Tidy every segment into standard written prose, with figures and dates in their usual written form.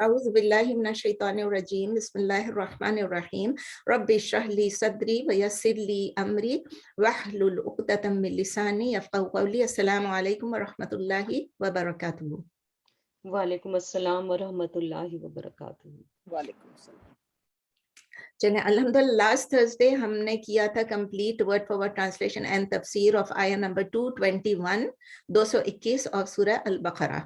اعوذ باللہ من الشیطان الرجیم بسم اللہ الرحمن الرحیم رب اشرح لی صدری ویسر لی امری واحلل عقدۃ من لسانی یفقہوا قولی۔ السلام علیکم ورحمۃ اللہ وبرکاتہ۔ وعلیکم السلام ورحمۃ اللہ وبرکاتہ۔ وعلیکم السلام۔ چلیں الحمدللہ لاسٹ تھرسڈے ہم نے کیا تھا complete word for word translation and تفسیر آف آیا نمبر 221 221 آف سورہ البقرہ۔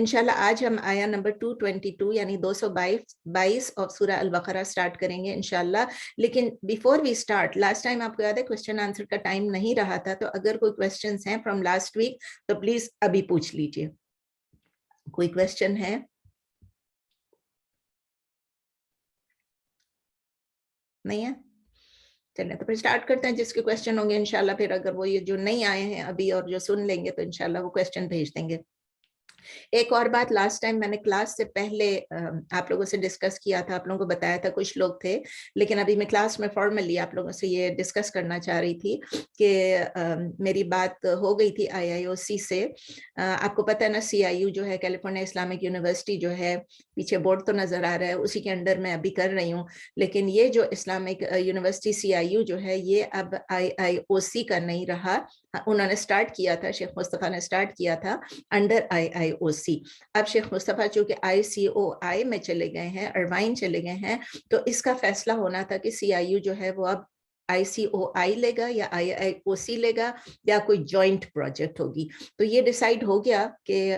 انشاءاللہ آج ہم آیا نمبر 222 یعنی 222 آف سورہ البقرہ سٹارٹ کریں گے انشاءاللہ۔ لیکن before we start, last time آپ کو یاد ہے کوسچن آنسر کا ٹائم نہیں رہا تھا، تو اگر کوئی کوسچنز ہیں فرام لاسٹ ویک تو پلیز ابھی پوچھ لیجئے۔ کوئی کوسچن ہے؟ نہیں ہے؟ چلیں تو پھر سٹارٹ کرتے ہیں، جس کے کوسچن ہوں گے انشاءاللہ پھر اگر وہ یہ جو نہیں آئے ہیں ابھی اور جو سن لیں گے تو انشاءاللہ وہ کوسچن بھیج دیں گے۔ ایک اور بات، لاسٹ ٹائم میں نے کلاس سے پہلے آپ لوگوں سے ڈسکس کیا تھا، آپ لوگوں کو بتایا تھا، کچھ لوگ تھے لیکن ابھی میں کلاس میں فارملی آپ لوگوں سے یہ ڈسکس کرنا چاہ رہی تھی کہ میری بات ہو گئی تھی IIOC سے۔ آپ کو پتہ ہے نا CIU جو ہے کیلیفورنیا اسلامک یونیورسٹی جو ہے، پیچھے بورڈ تو نظر آ رہا ہے، اسی کے انڈر میں ابھی کر رہی ہوں، لیکن یہ جو اسلامک یونیورسٹی CIU جو ہے یہ اب IIOC کا نہیں رہا۔ انہوں نے سٹارٹ کیا تھا، شیخ مصطفیٰ نے سٹارٹ کیا تھا انڈر IIOC۔ اب شیخ مصطفیٰ چونکہ ICOI میں چلے گئے ہیں، اروائن چلے گئے ہیں، تو اس کا فیصلہ ہونا تھا کہ CIU جو ہے وہ اب ICOI لے گا یا IIOC لے گا یا کوئی جوائنٹ پروجیکٹ ہوگی۔ تو یہ ڈیسائیڈ ہو گیا کہ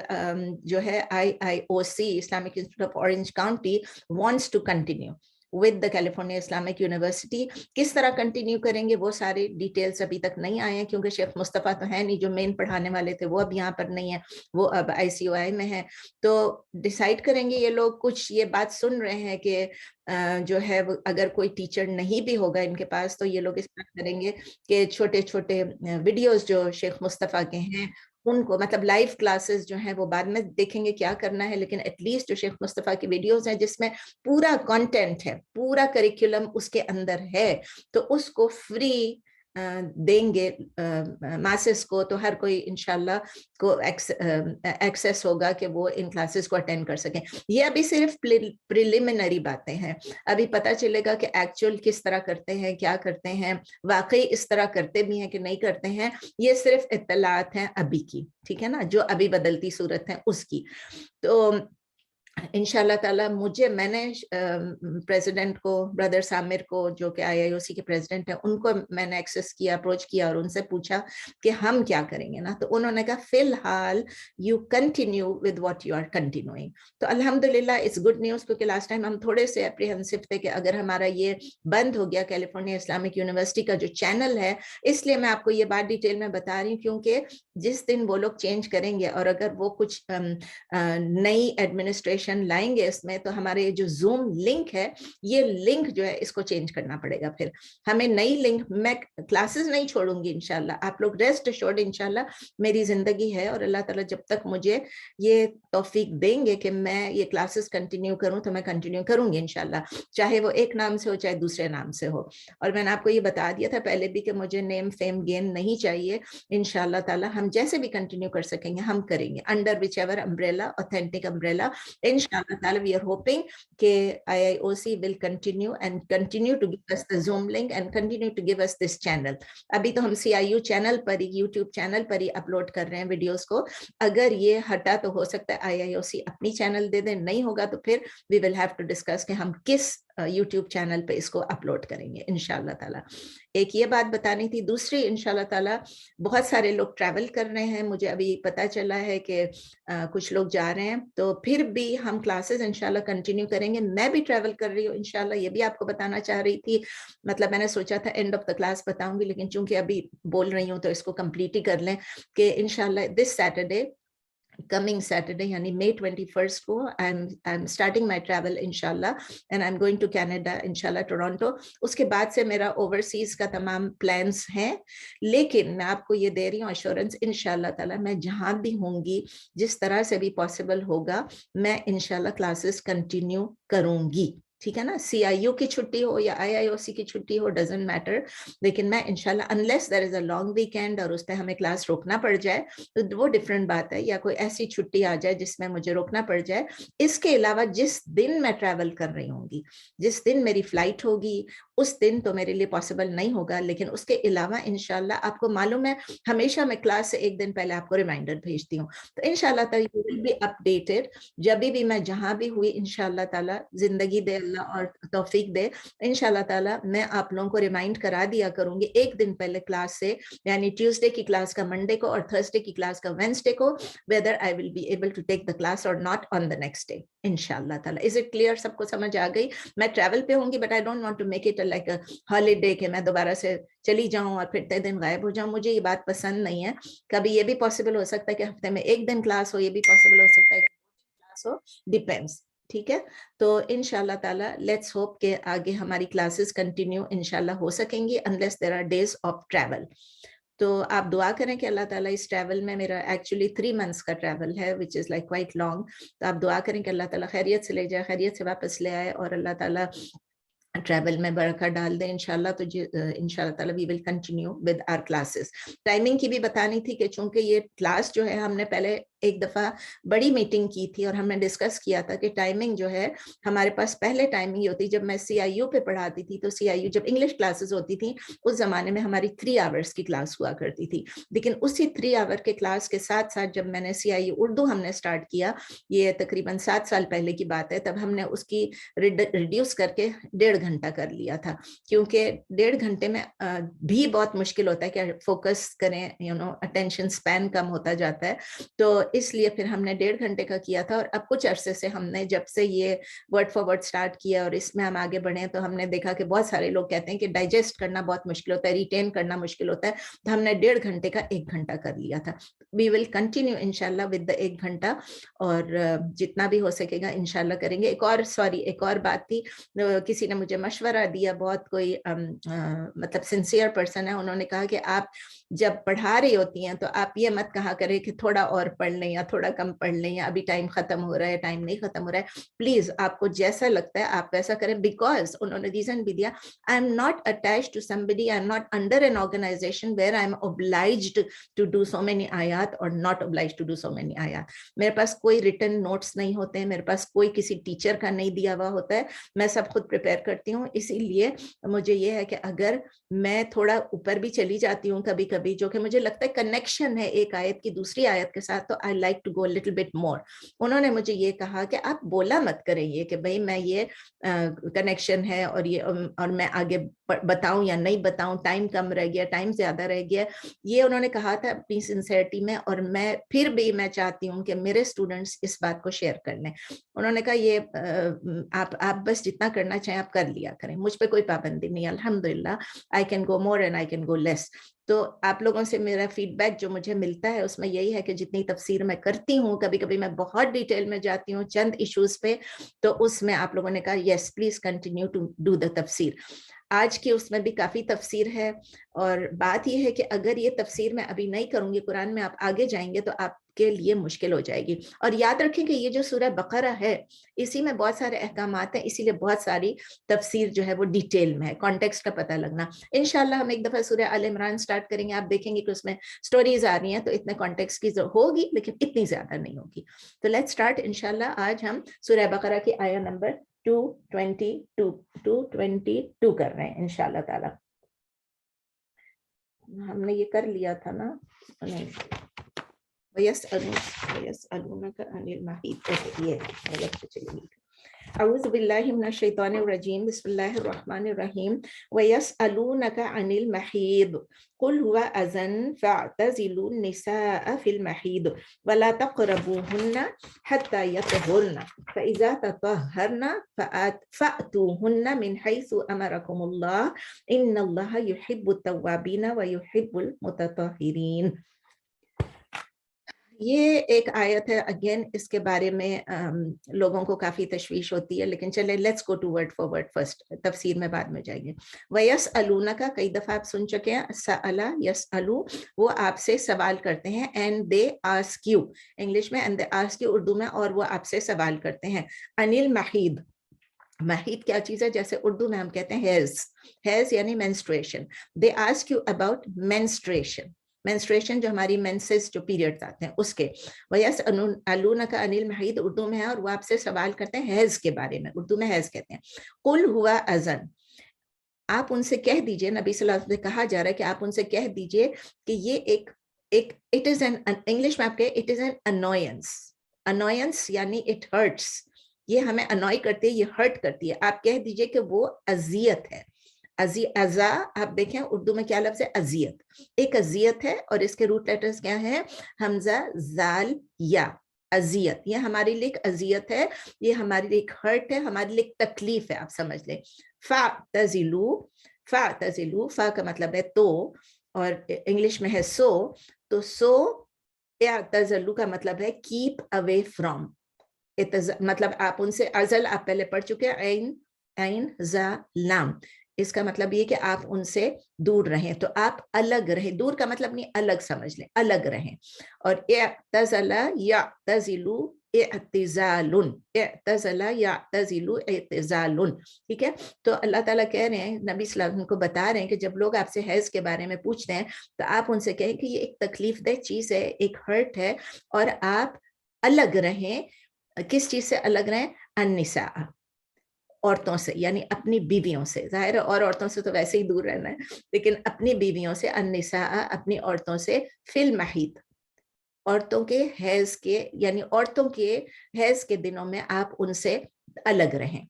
جو ہے IIOC Islamic Institute of Orange County wants to continue with the California Islamic University۔ کس طرح کنٹینیو کریں گے وہ سارے ڈیٹیلز ابھی تک نہیں آئے ہیں، کیونکہ شیخ مصطفیٰ تو ہیں نہیں، جو مین پڑھانے والے تھے وہ اب یہاں پر نہیں ہیں، وہ اب ICOI میں ہیں۔ تو ڈیسائیڈ کریں گے یہ لوگ، کچھ یہ بات سن رہے ہیں کہ جو ہے اگر کوئی ٹیچر نہیں بھی ہوگا ان کے پاس تو یہ لوگ اس طرح کریں گے کہ چھوٹے چھوٹے ویڈیوز جو شیخ مصطفیٰ کے ہیں ان کو، مطلب لائیو کلاسز جو ہیں وہ بعد میں دیکھیں گے کیا کرنا ہے، لیکن ایٹ لیسٹ جو شیخ مصطفیٰ کی ویڈیوز ہیں جس میں پورا کانٹینٹ ہے، پورا کریکولم اس کے اندر ہے، تو اس کو فری دیں گے ماسز کو، تو ہر کوئی انشاءاللہ کو ایکسیس ہوگا کہ وہ ان کلاسز کو اٹینڈ کر سکیں۔ یہ ابھی صرف پریلیمنری باتیں ہیں، ابھی پتہ چلے گا کہ ایکچوئل کس طرح کرتے ہیں، کیا کرتے ہیں، واقعی اس طرح کرتے بھی ہیں کہ نہیں کرتے ہیں۔ یہ صرف اطلاعات ہیں ابھی کی، ٹھیک ہے نا، جو ابھی بدلتی صورت ہے اس کی۔ تو انشاءاللہ تعالیٰ میں نے پریزیڈنٹ کو، بردر سامر کو جو کہ IIOC کے پریزیڈنٹ ہیں، ان کو میں نے ایکسس کیا، اپروچ کیا اور ان سے پوچھا کہ ہم کیا کریں گے نا، تو انہوں نے کہا فی الحال you continue with what you are continuing. تو الحمدللہ اٹس گڈ نیوز، کیونکہ لاسٹ ٹائم ہم تھوڑے سے اپریہنسو تھے کہ اگر ہمارا یہ بند ہو گیا کیلیفورنیا اسلامک یونیورسٹی کا جو چینل ہے، اس لیے میں آپ کو یہ بات ڈیٹیل میں بتا رہی ہوں، کیونکہ جس دن وہ لوگ چینج کریں گے اور اگر وہ کچھ نئی ایڈمنسٹریشن لائیں گے اس میں، تو ہمارے یہ جو زوم لنک ہے، یہ لنک جو ہے اس کو چینج کرنا پڑے گا۔ پھر ہمیں نئی لنک، میں کلاسز نہیں چھوڑوں گی انشاءاللہ، آپ لوگ ریسٹ ایشورڈ، انشاءاللہ میری زندگی ہے اور اللہ تعالیٰ جب تک مجھے یہ توفیق دیں گے کہ میں یہ کلاسز کنٹینیو کروں تو میں کنٹینیو کروں گی انشاءاللہ، چاہے وہ ایک نام سے ہو چاہے دوسرے نام سے ہو۔ اور میں نے آپ کو یہ بتا دیا تھا پہلے بھی کہ مجھے نیم فیم گین نہیں چاہیے، انشاءاللہ تعالیٰ ہم جیسے بھی کنٹینیو کر سکیں گے ہم کریں گے، under which ever umbrella, authentic umbrella. Inshallah ta'ala, we are hoping کہ IIOC will continue to give us the Zoom link and continue to give us this channel۔ ابھی تو ہم CIU چینل پر ہی، YouTube چینل پر ہی upload کر رہے ہیں videos کو، اگر یہ ہٹا تو ہو سکتا ہے IIOC اپنی چینل دے دیں، نہیں ہوگا تو پھر we will have to discuss کہ ہم کس YouTube چینل پہ اس کو اپلوڈ کریں گے انشاءاللہ تعالیٰ۔ ایک یہ بات بتانی تھی، دوسری انشاءاللہ تعالیٰ بہت سارے لوگ ٹریول کر رہے ہیں، مجھے ابھی پتہ چلا ہے کہ کچھ لوگ جا رہے ہیں، تو پھر بھی ہم کلاسز انشاءاللہ کنٹینیو کریں گے۔ میں بھی ٹریول کر رہی ہوں انشاءاللہ، یہ بھی آپ کو بتانا چاہ رہی تھی، مطلب میں نے سوچا تھا اینڈ آف دا کلاس بتاؤں گی، لیکن چونکہ ابھی بول رہی ہوں تو اس کو کمپلیٹ ہی کر لیں کہ انشاءاللہ دس سیٹرڈے، coming Saturday یعنی May 21st کو I'm starting my travel انشاءاللہ and I'm going to Canada انشاءاللہ، ٹورانٹو۔ اس کے بعد سے میرا اوورسیز کا تمام پلانس ہیں، لیکن میں آپ کو یہ دے رہی ہوں ایشورنس انشاءاللہ تعالیٰ میں جہاں بھی ہوں گی، جس طرح سے بھی پاسبل ہوگا، میں انشاءاللہ کلاسز کنٹینیو کروں گی، ठीक है ना, CIU की छुट्टी हो या IIOC की छुट्टी हो, डजंट मैटर, लेकिन मैं इंशाल्लाह unless there is a long weekend और उस पर हमें क्लास रोकना पड़ जाए तो वो डिफरेंट बात है, या कोई ऐसी छुट्टी आ जाए जिसमें मुझे रोकना पड़ जाए। इसके अलावा जिस दिन मैं ट्रैवल कर रही होंगी, जिस दिन मेरी फ्लाइट होगी, उस दिन तो मेरे लिए पॉसिबल नहीं होगा, लेकिन उसके अलावा इंशाल्लाह आपको मालूम है हमेशा मैं क्लास से एक दिन पहले आपको रिमाइंडर भेजती हूँ, तो इंशाल्लाह ताला यू विल बी अपडेटेड जब भी मैं जहां भी हुई, इंशाल्लाह ताला जिंदगी दे अल्लाह और तौफीक दे, इंशाल्लाह ताला मैं आप लोगों को रिमाइंड करा दिया करूंगी एक दिन पहले क्लास से, यानी ट्यूसडे की क्लास का मंडे को और थर्सडे की क्लास का वेडनेसडे को, whether I will be able to take the class और not on the next day इंशाल्लाह ताला। Is it clear? सबको समझ आ गई? मैं ट्रैवल पे होंगी but I don't want to make it like a holiday कि मैं दोबारा से चली जाऊं और फिर 3 दिन गायब हो जाऊं, मुझे ये बात पसंद नहीं है। कभी ये भी पॉसिबल हो सकता है कि हफ्ते में एक दिन क्लास हो, ये भी पॉसिबल हो सकता है कि क्लास हो, डिपेंड्स। ठीक है, तो इंशाल्लाह ताला लेट्स होप के आगे हमारी क्लासेस कंटिन्यू इंशाल्लाह हो सकेंगी unless there are days of travel. तो आप दुआ करें कि अल्लाह ताला इस ट्रैवल में, मेरा एक्चुअली 3 मंथ्स का ट्रैवल है which is like quite long, तो आप दुआ करें कि अल्लाह ताला खैरियत से ले जाए, खैरियत से वापस ले आए और अल्लाह ताला ट्रैवल में बरकत डाल दें इंशाल्लाह। तो इंशाल्लाह ताला we will continue with our classes. Timing की भी बतानी थी कि चूंकि ये क्लास जो है हमने पहले एक दफ़ा बड़ी मीटिंग की थी और हमने डिस्कस किया था कि टाइमिंग जो है हमारे पास पहले टाइमिंग ही होती, जब मैं CIU पे पढ़ाती थी तो CIU जब इंग्लिश क्लासेस होती थी उस जमाने में हमारी 3 आवर्स की क्लास हुआ करती थी, लेकिन उसी 3 आवर के क्लास के साथ साथ जब मैंने CIU उर्दू हमने स्टार्ट किया, ये तकरीबन 7 साल पहले की बात है, तब हमने उसकी रिड्यूस करके 1.5 घंटा कर लिया था, क्योंकि 1.5 घंटे में भी बहुत मुश्किल होता है कि फोकस करें, यू नो अटेंशन स्पैन कम होता जाता है, तो इसलिए फिर हमने 1.5 घंटे का किया था। और अब कुछ अरसे से हमने, जब से ये वर्ड फॉर वर्ड स्टार्ट किया और इसमें हम आगे बढ़े, तो हमने देखा कि बहुत सारे लोग कहते हैं कि डाइजेस्ट करना बहुत मुश्किल होता है, रिटेन करना मुश्किल होता है, तो हमने 1.5 घंटे का 1 घंटा कर लिया था। वी विल कंटिन्यू इंशाल्लाह विद द 1 घंटा, और जितना भी हो सकेगा इंशाल्लाह करेंगे। एक और बात थी, किसी ने मुझे मशवरा दिया, बहुत कोई मतलब सिंसियर पर्सन है, उन्होंने कहा कि आप जब पढ़ा रही होती हैं तो आप ये मत कहा करें कि थोड़ा और पढ़ लें या थोड़ा कम पढ़ लें या अभी टाइम खत्म हो रहा है, टाइम नहीं खत्म हो रहा है। प्लीज आपको जैसा लगता है आप वैसा करें, बिकॉज उन्होंने रीजन भी दिया, I am not attached to somebody, I am not under an organisation where I am obliged to do so many आयात और not obliged to do so many आयात। मेरे पास कोई रिटन नोट्स नहीं होते हैं, मेरे पास कोई किसी टीचर का नहीं दिया हुआ होता है, मैं सब खुद प्रिपेयर करती हूँ। इसीलिए मुझे ये है कि अगर मैं थोड़ा ऊपर भी चली जाती हूँ कभी कभी, जो कि मुझे लगता है कनेक्शन है एक आयत की दूसरी आयत के साथ, तो I like to go little bit more. उन्होंने मुझे ये कहा कि आप बोला मत करें ये कि भाई मैं ये कनेक्शन है और ये और मैं आगे बताऊं या नहीं बताऊं, टाइम कम रह गया, टाइम ज्यादा रह गया, ये उन्होंने कहा था अपनी सिंसेरिटी में, और मैं फिर भी मैं चाहती हूँ कि मेरे स्टूडेंट्स इस बात को शेयर कर लें। उन्होंने कहा ये आप बस जितना करना चाहें आप कर लिया करें, मुझ पे कोई पाबंदी नहीं, अल्हम्दुलिल्लाह I can go more and I can go less. तो आप लोगों से मेरा फीडबैक जो मुझे मिलता है उसमें यही है कि जितनी तफसीर मैं करती हूँ, कभी कभी मैं बहुत डिटेल में जाती हूँ चंद इश्यूज पे, तो उसमें आप लोगों ने कहा yes please continue to do the तफसीर। आज की उसमें भी काफी तफसीर है, और बात यह है कि अगर ये तफसीर मैं अभी नहीं करूंगी, कुरान में आप आगे जाएंगे तो आपके लिए मुश्किल हो जाएगी। और याद रखें कि ये जो सूरह बकरा है इसी में बहुत सारे अहकामात हैं, इसीलिए बहुत सारी तफसीर जो है वो डिटेल में है, कॉन्टेक्स्ट का पता लगना। इंशाल्लाह हम एक दफा सूरह आल इमरान स्टार्ट करेंगे, आप देखेंगे कि उसमें स्टोरीज आ रही हैं, तो इतने कॉन्टेक्स्ट की होगी लेकिन इतनी ज्यादा नहीं होगी। तो लेट्स स्टार्ट इंशाल्लाह। आज हम सूरह बकरा की आया नंबर 222 कर रहे हैं इंशाल्लाह ताला। हमने ये कर लिया था ना, वयस्अलूनका अनिल महीद, ये गलत चली। अऊज़ु बिल्लाहि मिनश शैतानिर रजीम, बिस्मिल्लाहिर रहमानिर रहीम। वयस्अलूनका अनिल महीद कुल हुवा अज़न फ़अतज़िलुन निसाअ फ़िल महीद वला तक़रबूहुन्ना हत्ता यतहुरना फ़इज़ा ततहहरना फ़अतूहुन्ना मिन हैसु अमरकुमुल्लाह इन्नल्लाहा युहिब्बुत तव्वाबीन व युहिब्बुल मुतत्तहिरीन। ये एक आयत है, अगेन इसके बारे में लोगों को काफी तशवीश होती है, लेकिन चले let's go to word for word first, तफसीर में बाद में जाएंगे। वयस अलूना का कई दफा आप सुन चुके हैं, सअला यस अलू, वो आपसे सवाल करते हैं, and they ask you English में, and they ask you Urdu में, और वो आपसे सवाल करते हैं। अनिल महीद, महीद क्या चीज है, जैसे उर्दू में हम कहते हैं हैज यानी menstruation. They ask you about menstruation जो हमारी मेंसेस जो पीरियड्स आते हैं उसके. वयस अलूना का अनिल महीद उर्दू में है, और वो आपसे सवाल करते हैं हैज के बारे में, उर्दू में हैज कहते हैं. कुल हुआ अजन, आप उनसे कह दीजिए, नबी सल्लल्लाहु अलैहि वसल्लम से कहा जा रहा है कि आप उनसे कह दीजिए कि ये एक इट इज एन, इंग्लिश में आप कहें इट इज एन अनोयंस यानी इट हर्ट्स, ये हमें अनॉय करती है, ये हर्ट करती है. आप कह दीजिए कि वो अजियत है. अजा आप देखें उर्दू में क्या लफ्ज है, अजियत. एक अजियत है और इसके रूट लेटर्स क्या है, हमजा जाल या. अजियत ये हमारे लिए एक अजियत है, ये हमारे लिए एक हर्ट है, हमारे लिए एक तकलीफ है, आप समझ लें. फा तजिलू फा का मतलब है तो, और इंग्लिश में है सो, तो सो या तजल्लू का मतलब है कीप अवे फ्रॉम. मतलब आप उनसे, अजल आप पहले पढ़ चुके हैं, ऐन ऐन जा लाम, इसका मतलब ये कि आप उनसे दूर रहें, तो आप अलग रहें. दूर का मतलब नहीं, अलग समझ लें, अलग रहें. और तजला या तजिलू इअ्तिजालुन, इअ्तज़ला यअ्तज़िलु इअ्तिजालुन. ठीक है, तो अल्लाह ताला कह रहे हैं, नबी सल्लल्लाहु अलैहि वसल्लम को बता रहे हैं कि जब लोग आपसे हैज के बारे में पूछते हैं तो आप उनसे कहें कि ये एक तकलीफदेह चीज है, एक हर्ट है, और आप अलग रहें. किस चीज से अलग रहें, अन्निसा, औरतों से, यानी अपनी बीवियों से. जाहिर है और औरतों से तो वैसे ही दूर रहना है, लेकिन अपनी बीवियों से, अन्निसा अपनी औरतों से, फिल महीद औरतों के हैज के, यानी औरतों के हैज के दिनों में आप उनसे अलग रहें.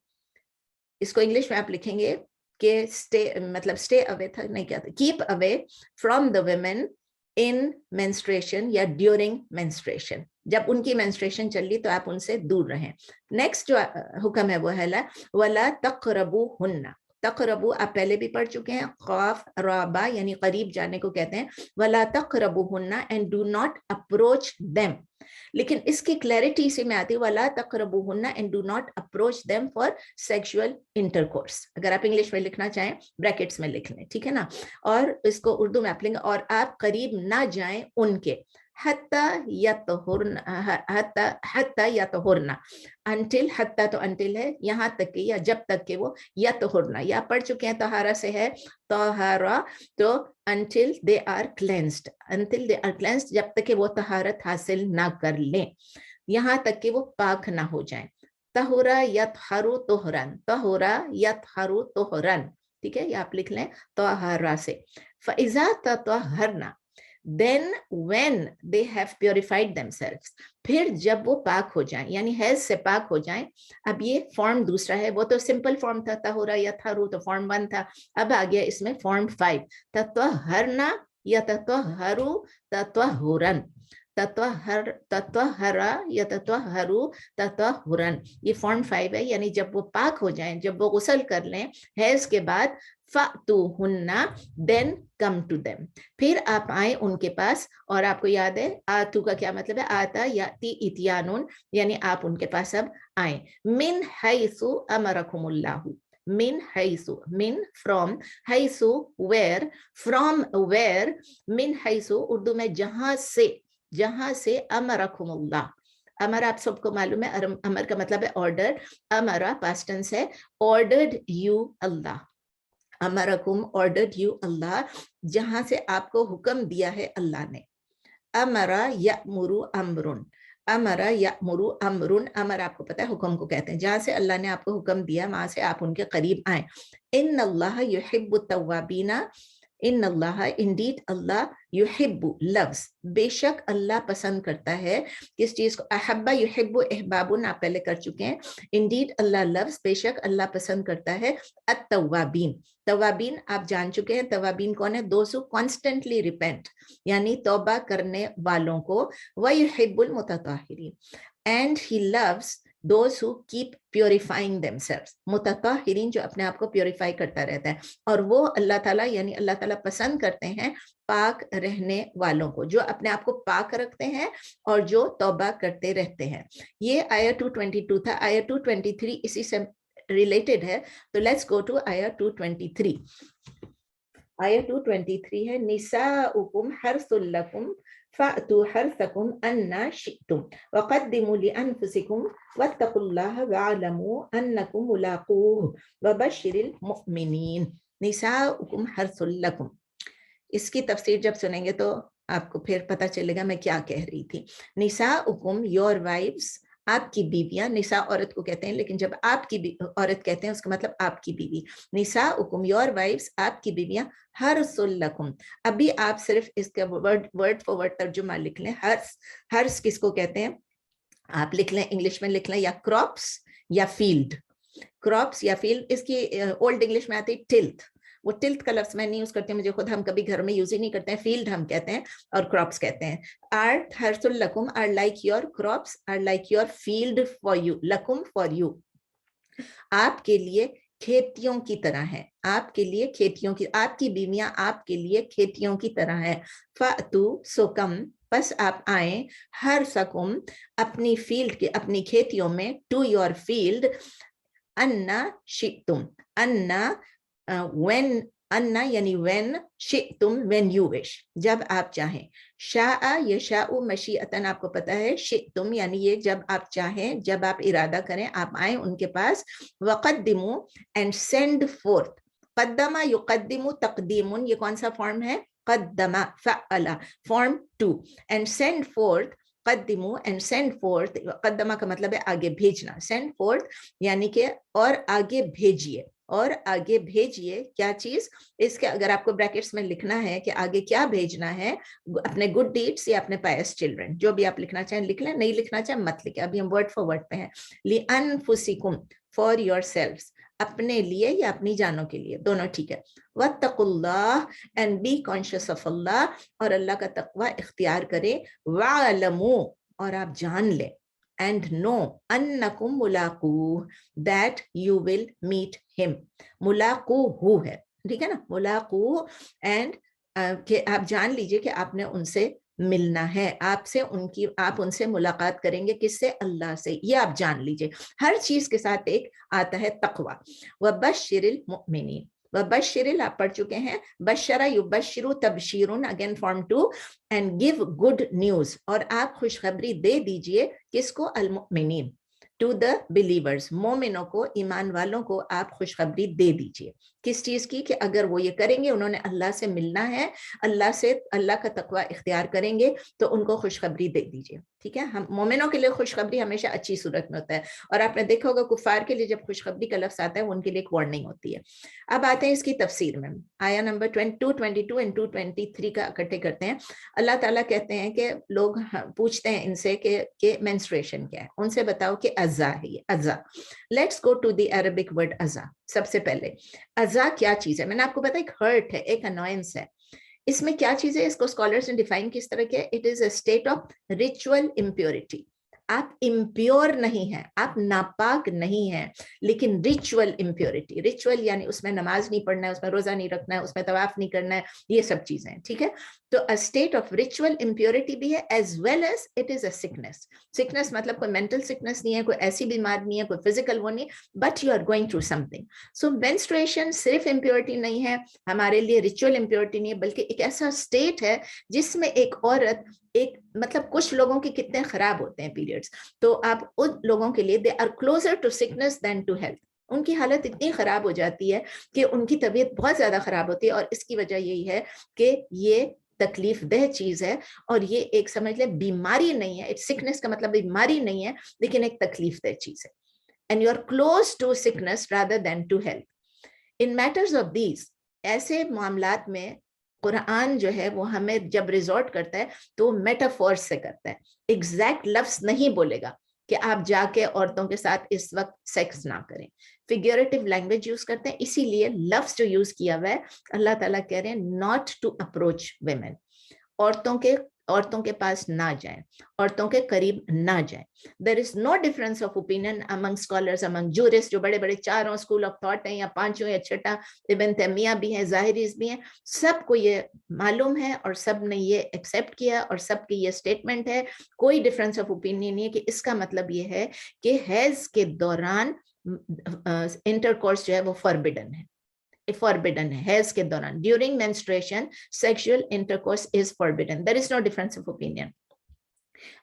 इसको इंग्लिश में आप लिखेंगे कि स्टे, मतलब स्टे अवे था नहीं, क्या था, keep away from the women in menstruation या ड्यूरिंग मेंस्ट्रुएशन. जब उनकी मेंस्ट्रुएशन चल रही तो आप उनसे दूर रहें. नेक्स्ट जो हुक्म है वो है वला तक़रबू हुन्ना. तक़रबू आप पहले भी पढ़ चुके हैं, क़ाफ राबा यानी करीब जाने को कहते हैं. वला तक़रबू हुन्ना and do not approach them. लेकिन इसकी क्लैरिटी इसी में आती है, वला तक़रबू हुन्ना and do not approach them for sexual intercourse. अगर आप इंग्लिश में लिखना चाहें ब्रैकेट्स में लिख लें, ठीक है ना. और इसको उर्दू में आप लिखेंगे, और आप करीब ना जाएं उनके, हत्ता यतहुरना, अंटिल, हत्ता तो अंटिल है, यहाँ तक कि या जब तक कि वो यतहुरना, या पढ़ चुके हैं तहारा से है तहारा, तो until they are cleansed, until they are cleansed, जब तक कि वो तहारत हासिल ना कर लें, यहाँ तक कि वो पाक ना हो जाएं. तहुरा यतहरु तोहरन, तहुरा यतहरु तोहरन. ठीक है, ये आप लिख लें तहारा से. Faiza ततहरना, then when they have purified themselves, फिर जब वो पाक हो जाएं, यानी हैज से पाक हो जाएं. अब ये फॉर्म दूसरा है, वो तो सिंपल फॉर्म था, तहुरा या थारू तो फॉर्म 1 था. अब आ गया इसमें फॉर्म 5, तत्वहरना या तत्वहरू तत्वहुरन, तत्वहरा या तत्वहरू तत्वहुरन. ये फॉर्म 5 है, यानी जब वो पाक हो जाएं, जब वो गुस्ल कर लें हैज के बाद, फ़अतूहुन्ना देन कम टू देम, फिर आप आए उनके पास. और आपको याद है आतू का क्या मतलब है, आता याती इतियानुन, यानी आप उनके पास अब आए. मिन हैसु अमरकुमुल्लाहु, मिन हैसु, मिन फ्रॉम, हैसु वेयर, फ्रॉम वेयर, मिन हैसु उर्दू में जहां से, अमरकुमुल्लाह. अमर आप सबको मालूम है, अमर का मतलब है ऑर्डर. अमरा पास्ट टेंस है, ऑर्डर्ड यू अल्लाह, अमरकुम ऑर्डर्ड यू अल्लाह, जहां से आपको हुक्म दिया है अल्लाह ने. अमरा यअमुरु अमरुन, अमरा यअमुरु अमरुन, अमर आपको पता है हुक्म को कहते हैं, जहां से अल्लाह ने आपको हुक्म दिया वहां से आप उनके करीब आए. इन्नल्लाह युहिब्बुत तव्वाबीना, इन्नल्लाह इंडीड अल्लाह, युहिब्बु लव्स, बेशक अल्लाह पसंद करता है. किस चीज को, अहब्बा युहिब्बु इहबाबुन आप पहले कर चुके हैं. इंडीड अल्लाह लव्स, बेशक अल्लाह पसंद करता है, अत-तव्वाबीन. तवाबीन आप जान चुके हैं, तवाबीन कौन है, दोज़ हू कॉन्स्टेंटली रिपेंट, यानी तौबा करने वालों को. वयुहिब्बुल मुतताहिरीन, and he loves those who keep purifying themselves. मुतताहिरीन जो अपने आप को प्योरीफाई करता रहता है, और वो अल्लाह ताला, यानी अल्लाह ताला पसंद करते हैं पाक रहने वालों को, जो अपने आप को पाक रखते हैं और जो तौबा करते रहते हैं. ये आया 222 था. आया 223 इसी से रिलेटेड है, तो लेट्स गो टू आया 223. आया 223 है, निसाउकुम हर्सुल लकुम فأتوا حرثكم أن شئتم وقدموا لأنفسكم واتقوا الله واعلموا أنكم ملاقوه وبشر المؤمنين نساؤكم حرث لكم. इसकी तफसीर जब सुनेंगे तो आपको फिर पता चलेगा मैं क्या कह रही थी. निसाउकुम, योर वाइव्स, आपकी बीवियां. निसा औरत को कहते हैं, लेकिन जब आपकी औरत कहते हैं उसका मतलब आपकी बीवी. निसाउकुम, योर वाइव्स, आपकी बीवियां. हर्सुल लकुम, अभी आप सिर्फ इसका वर्ड फॉर वर्ड तर्जुमा लिख लें. हर्स, हर्स किसको कहते हैं आप लिख लें, इंग्लिश में लिख लें, या क्रॉप्स या फील्ड. क्रॉप्स या फील्ड, इसकी ओल्ड इंग्लिश में आती है टिल्थ. वो टिल्थ का लफ्ज मैं नहीं यूज करती, मुझे खुद हम कभी घर में यूज ही नहीं करते हैं. फील्ड हम कहते हैं और क्रॉप्स कहते हैं. आर हर्सुल लकुम are like your crops are like your field for you. लकुम फॉर यू, आपके लिए खेतियों की तरह है. आपके लिए खेतियों की, आपकी बीवियां आपके लिए खेतियों की तरह है. फातू, सो कम, बस आप आए. हर सकुम, अपनी फील्ड के, अपनी खेतियों में. To your field. अन्ना शितुम, अन्ना when, अन्ना यानी when, शितुम when you wish, जब आप चाहें. शाआ यशाउ मशीअतन, आपको पता है. शितुम यानी ये जब आप चाहें, जब आप इरादा करें, आप आए उनके पास. वक़द्दिमू, एंड सेंड फोर्थ. क़द्दमा युक़द्दिमु तक़दीमुन, ये कौन सा फॉर्म है? क़द्दमा फ़अला, फॉर्म 2. एंड सेंड फोर्थ, क़द्दिमू एंड सेंड फोर्थ. क़द्दमा का मतलब है आगे भेजना. सेंड फोर्थ यानी कि और आगे भेजिए, और आगे भेजिए क्या चीज. इसके अगर आपको ब्रैकेट्स में लिखना है कि आगे क्या भेजना है, अपने गुड डीड्स या अपने पायस चिल्ड्रन, जो भी आप लिखना चाहें लिख लें, नहीं लिखना चाहें मत लिखें. अभी हम वर्ड फॉर वर्ड पे हैं. लिअनफुसिकुम, फॉर योरसेल्व्स, अपने लिए या अपनी जानों के लिए, दोनों ठीक है. वत्तकुल्लाह, एंड बी कॉन्शियस ऑफ अल्लाह, और अल्लाह का तकवा इख्तियार करें. वालमू, और आप जान लें. And know annakum mulaqu, that you will meet him. मुलाकू हु है, ठीक है ना. मुलाकू, एंड कि आप जान लीजिए कि आपने उनसे मिलना है, आपसे उनकी, आप उनसे मुलाकात करेंगे. किससे? अल्लाह से. ये आप जान लीजिए. हर चीज के साथ एक आता है तकवा. वबश्शिरिल मुमिनीन, वबश्शिरिल आप पढ़ चुके हैं. बशरा युबश्शिरु तबशीरुन, again form 2. And give good news, और आप खुशखबरी दे दीजिए. किसको? अल मुमिनीन, टू द बिलीवर्स. मोमिनों को, ईमान वालों को आप खुशखबरी दे दीजिए. किस चीज की? कि अगर वो ये करेंगे, उन्होंने अल्लाह से मिलना है, अल्लाह से, अल्लाह का तकवा इख्तियार करेंगे, तो उनको खुशखबरी दे दीजिए. ठीक है. हम मोमिनों के लिए खुशखबरी हमेशा अच्छी सूरत में होता है, और आपने देखा होगा कुफार के लिए जब खुशखबरी का लफ्ज आता है, उनके लिए एक वार्निंग होती है. अब आते हैं इसकी तफसीर में. आया नंबर 222 एंड 223 का इकट्ठे करते हैं. अल्लाह ताला कहते हैं कि लोग पूछते हैं इनसे कि मेंस्ट्रुएशन क्या है. उनसे बताओ कि अज़ा है. ये अज़ा. Let's go to the Arabic word अज़ा. सबसे पहले अज़ा क्या चीज है? मैंने आपको बताया एक हर्ट है, एक अनोयंस है. इसमें क्या चीज है? इसको स्कॉलर्स ने डिफाइन किस तरह किया? It is a state of ritual impurity. आप इम्प्योर नहीं हैं, आप नापाक नहीं हैं, लेकिन रिचुअल इम्प्योरिटी. रिचुअल यानी उसमें नमाज नहीं पढ़ना है, उसमें रोजा नहीं रखना है, उसमें तवाफ नहीं करना है, ये सब चीजें. ठीक है. तो a state of ritual impurity भी है, as well as it is a sickness. Sickness मतलब कोई मेंटल सिकनेस नहीं है, कोई ऐसी बीमारी नहीं है, कोई फिजिकल वो नहीं, but you are going through something. So menstruation सिर्फ इम्प्योरिटी नहीं है हमारे लिए, रिचुअल इम्प्योरिटी नहीं है, बल्कि एक ऐसा स्टेट है जिसमें एक औरत, एक मतलब कुछ लोगों के कितने खराब होते हैं पीरियड्स, तो आप उन लोगों के लिए they are closer to sickness than to health. उनकी हालत इतनी खराब हो जाती है कि उनकी तबीयत बहुत ज्यादा खराब होती है, और इसकी वजह यही है कि ये तकलीफ दह चीज है, और ये एक समझ ले बीमारी नहीं है. इट्स सिकनेस का मतलब बीमारी नहीं है, लेकिन एक तकलीफ दह चीज है. And you are close to sickness rather than to health. In matters of these, ऐसे मामलात में कुरान जो है वो हमें जब रिजॉर्ट करता है तो मेटाफोर से करता है. एग्जैक्ट लफ्ज नहीं बोलेगा कि आप जाके औरतों के साथ इस वक्त सेक्स ना करें. फिगरेटिव लैंग्वेज यूज करते हैं, इसीलिए लफ्ज जो यूज किया हुआ है, अल्लाह ताला कह रहे हैं नॉट टू अप्रोच वेमेन. औरतों के पास ना जाएं, औरतों के करीब ना जाएं. There is no difference of opinion among scholars, among jurist, जो बड़े बड़े चारों स्कूल ऑफ थॉट हैं, या पांचों या छठा, इब्न तैमिया भी हैं, ज़ाहिरीज़ भी हैं, सबको ये मालूम है और सब ने ये एक्सेप्ट किया और सबकी ये स्टेटमेंट है. कोई डिफरेंस ऑफ ओपिनियन नहीं है कि इसका मतलब ये है कि हैज के दौरान इंटरकोर्स जो है वो फॉरबिडन है. फॉरबिडन है हैज के दौरान, during menstruation sexual intercourse is forbidden, there is no difference of opinion.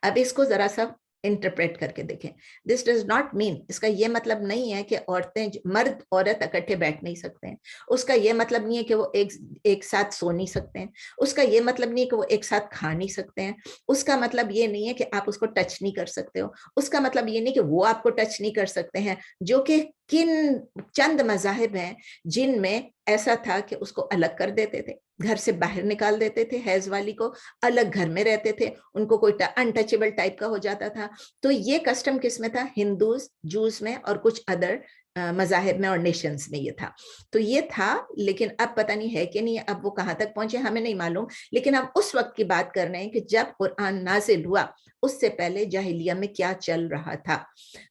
अब इसको जरा सा इंटरप्रेट करके देखें। दिस डज नॉट मीन, इसका ये मतलब नहीं है कि औरतें, मर्द औरत इकट्ठे बैठ नहीं सकते हैं, उसका ये मतलब नहीं है कि वो एक साथ सो नहीं सकते हैं, उसका ये मतलब नहीं है कि वो एक साथ खा नहीं सकते हैं, उसका मतलब ये नहीं है कि आप उसको टच नहीं कर सकते हो, उसका मतलब ये नहीं कि वो आपको टच नहीं कर सकते हैं, जो कि किन चंद मज़ाहिब हैं जिनमें ऐसा था कि उसको अलग कर देते थे, घर से बाहर निकाल देते थे, हैज वाली को अलग घर में रहते थे, उनको कोई अनटचेबल टाइप का हो जाता था। तो ये कस्टम किस में था? हिंदूज, जूस में और कुछ अदर मजाहिब में और नेशंस में ये था। तो ये था, लेकिन अब पता नहीं है कि नहीं, अब वो कहाँ तक पहुंचे हमें नहीं मालूम। लेकिन हम उस वक्त की बात कर रहे हैं कि जब कुरान नाजिल हुआ, उससे पहले जाहिलिया में क्या चल रहा था।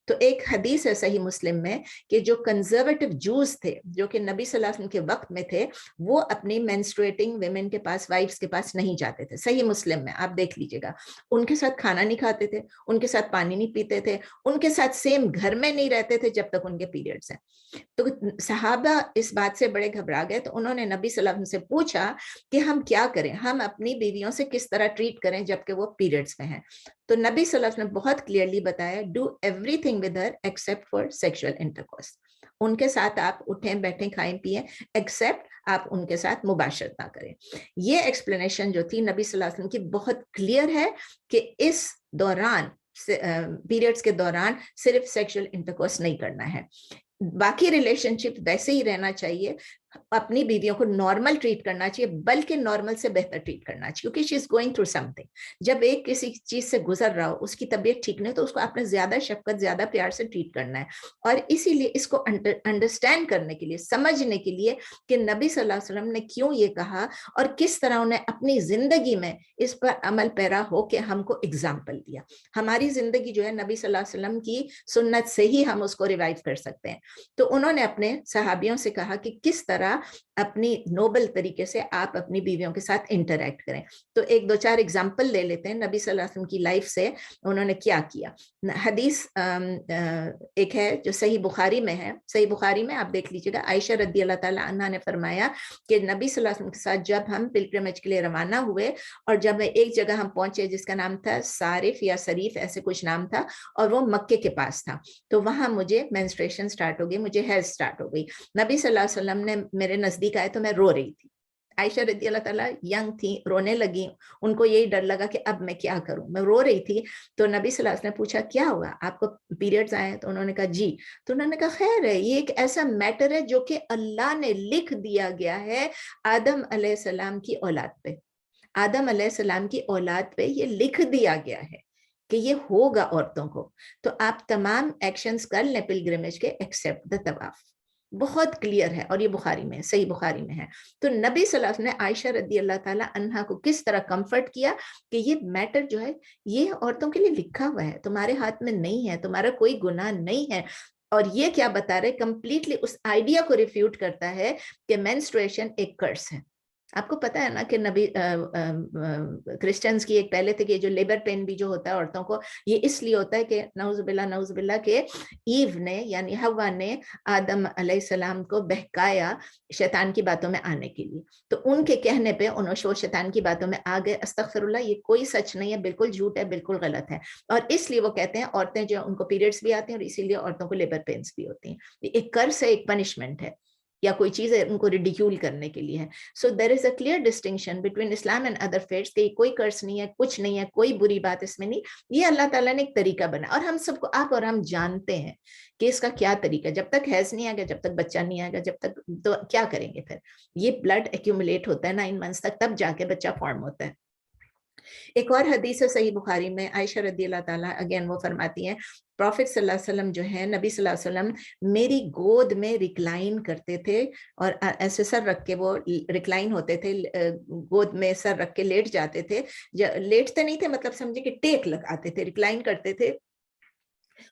तो एक हदीस है सही मुस्लिम में कि जो कंजर्वेटिव जूस थे, जो कि नबी सल्लल्लाहु अलैहि वसल्लम के वक्त में थे, वो अपनी मेंस्ट्रुएटिंग विमेन के पास, वाइफ्स के पास नहीं जाते थे। सही मुस्लिम में आप देख लीजिएगा, उनके साथ खाना नहीं खाते थे, उनके साथ पानी नहीं पीते थे, उनके साथ सेम घर में नहीं रहते थे जब तक उनके पीरियड्स हैं। तो सहाबा इस बात से बड़े घबरा गए, तो उन्होंने नबी सल्लल्लाहु अलैहि वसल्लम से पूछा कि हम क्या करें, हम अपनी बीवियों से किस तरह ट्रीट करें जबकि वो पीरियड्स में हैं। तो नबी सल्लल्लाहु अलैहि वसल्लम ने बहुत क्लियरली बताया, do everything with her except for sexual intercourse. उनके साथ आप उठें बैठें खाएं पिए, एक्सेप्ट आप उनके साथ मुबाशरत ना करें। ये एक्सप्लेनेशन जो थी नबी सल्लल्लाहु अलैहि वसल्लम की बहुत क्लियर है कि इस दौरान, पीरियड्स के दौरान सिर्फ सेक्सुअल इंटरकोर्स नहीं करना है, बाकी रिलेशनशिप वैसे ही रहना चाहिए, अपनी बीवियों को नॉर्मल ट्रीट करना चाहिए, बल्कि नॉर्मल से बेहतर ट्रीट करना चाहिए, क्योंकि she is going through something. जब एक किसी चीज से गुजर रहा हो, उसकी तबीयत ठीक नहीं, तो उसको आपने ज्यादा शफकत, ज्यादा प्यार से ट्रीट करना है। और इसीलिए इसको अंडरस्टैंड करने के लिए, समझने के लिए कि नबी सल्लल्लाहु अलैहि वसल्लम ने क्यों ये कहा और किस तरह उन्हें अपनी जिंदगी में इस पर अमल पैरा हो के हमको एग्जाम्पल दिया। हमारी जिंदगी जो है नबी सल्लल्लाहु अलैहि वसल्लम की सुन्नत से ही हम उसको रिवाइव कर सकते हैं। तो उन्होंने अपने सहाबियों से कहा कि किस तरह अपनी नोबल तरीके से आप अपनी बीवियों के साथ इंटरैक्ट करें। तो एक दो चार एग्जाम्पल ले लेते हैं नबी सल्लल्लाहु अलैहि वसल्लम की लाइफ से उन्होंने क्या किया। हदीस एक है जो सही बुखारी में है, सही बुखारी में आप देख लीजिएगा, आयशा रदी अल्लाह ताला अन्हा ने फरमाया कि नबी सल्लल्लाहु अलैहि वसल्लम के साथ जब हम पिलग्रिमेज के लिए रवाना हुए, और जब एक जगह हम पहुंचे जिसका नाम था सारिफ या शरीफ, ऐसे कुछ नाम था, और वो मक्के के पास था, तो वहां मुझे मेंस्ट्रुएशन स्टार्ट हो गई, मुझे हेल्थ स्टार्ट हो गई। नबी सल्लल्लाहु अलैहि वसल्लम ने मेरे नजदीक आए तो मैं रो रही थी। आयशा रदी अल्लाह ताला यंग थी, रोने लगी, उनको यही डर लगा कि अब मैं क्या करूं, मैं रो रही थी। तो नबी सल्लल्लाहु अलैहि वसल्लम ने पूछा क्या हुआ, आपको पीरियड्स आए? तो उन्होंने कहा जी। तो उन्होंने कहा खैर है, ये एक ऐसा मैटर है जो कि अल्लाह ने लिख दिया गया है आदम अलैहिस्सलाम की औलाद पे, आदम अलैहिस्सलाम की औलाद पे ये लिख दिया गया है कि ये होगा औरतों को। तो आप तमाम एक्शंस कर लें पिलग्रिमेज के, एक्सेप्ट द तवाफ। बहुत क्लियर है, और ये बुखारी में है, सही बुखारी में है। तो नबी सल्लल्लाहु अलैहि वसल्लम ने आयशा रदी अल्लाह ताला अन्हा को किस तरह कंफर्ट किया कि ये मैटर जो है ये औरतों के लिए लिखा हुआ है, तुम्हारे हाथ में नहीं है, तुम्हारा कोई गुनाह नहीं है। और ये क्या बता रहे, कंप्लीटली उस आइडिया को रिफ्यूट करता है कि मेंस्ट्रुएशन एक कर्स है। आपको पता है ना कि नबी क्रिश्चियंस की एक पहले थे कि जो लेबर पेन भी जो होता है औरतों को, ये इसलिए होता है कि नऊजुबिल्ला के ईव ने यानी हवा ने आदम अलैहिस्सलाम को बहकाया शैतान की बातों में आने के लिए। तो उनके कहने पे उन्होंने वो शैतान की बातों में आ गए। अस्तगफिरुल्लाह, ये कोई सच नहीं है, बिल्कुल झूठ है, बिल्कुल गलत है। और इसलिए वो कहते हैं औरतें जो उनको पीरियड्स भी आते हैं और इसीलिए औरतों को लेबर पेन्स भी होती हैं। एक कर्स है, एक पनिशमेंट है, या कोई चीज है उनको रिडिक्यूल करने के लिए है। So there is a clear distinction between Islam and other faiths कि कोई कर्स नहीं है, कुछ नहीं है, कोई बुरी बात इसमें नहीं। ये अल्लाह ताला ने एक तरीका बना, और हम सबको, आप और हम जानते हैं कि इसका क्या तरीका। जब तक हैज नहीं आएगा, जब तक बच्चा नहीं आएगा, जब तक, तो क्या करेंगे फिर? ये ब्लड एक्यूमुलेट होता है 9 मंथ्स तक, तब जाके बच्चा फॉर्म होता है। एक और हदीस है सही बुखारी में, आयशा रदी अल्लाह ताला अगेन वो फरमाती हैं, प्रॉफिट सल्लल्लाहु अलैहि वसल्लम जो है, नबी सल्लल्लाहु अलैहि वसल्लम मेरी गोद में रिक्लाइन करते थे, और ऐसे सर रख के वो रिक्लाइन होते थे, गोद में सर रख के लेट जाते थे। लेटते नहीं थे, मतलब समझे कि टेक लगाते थे, रिक्लाइन करते थे।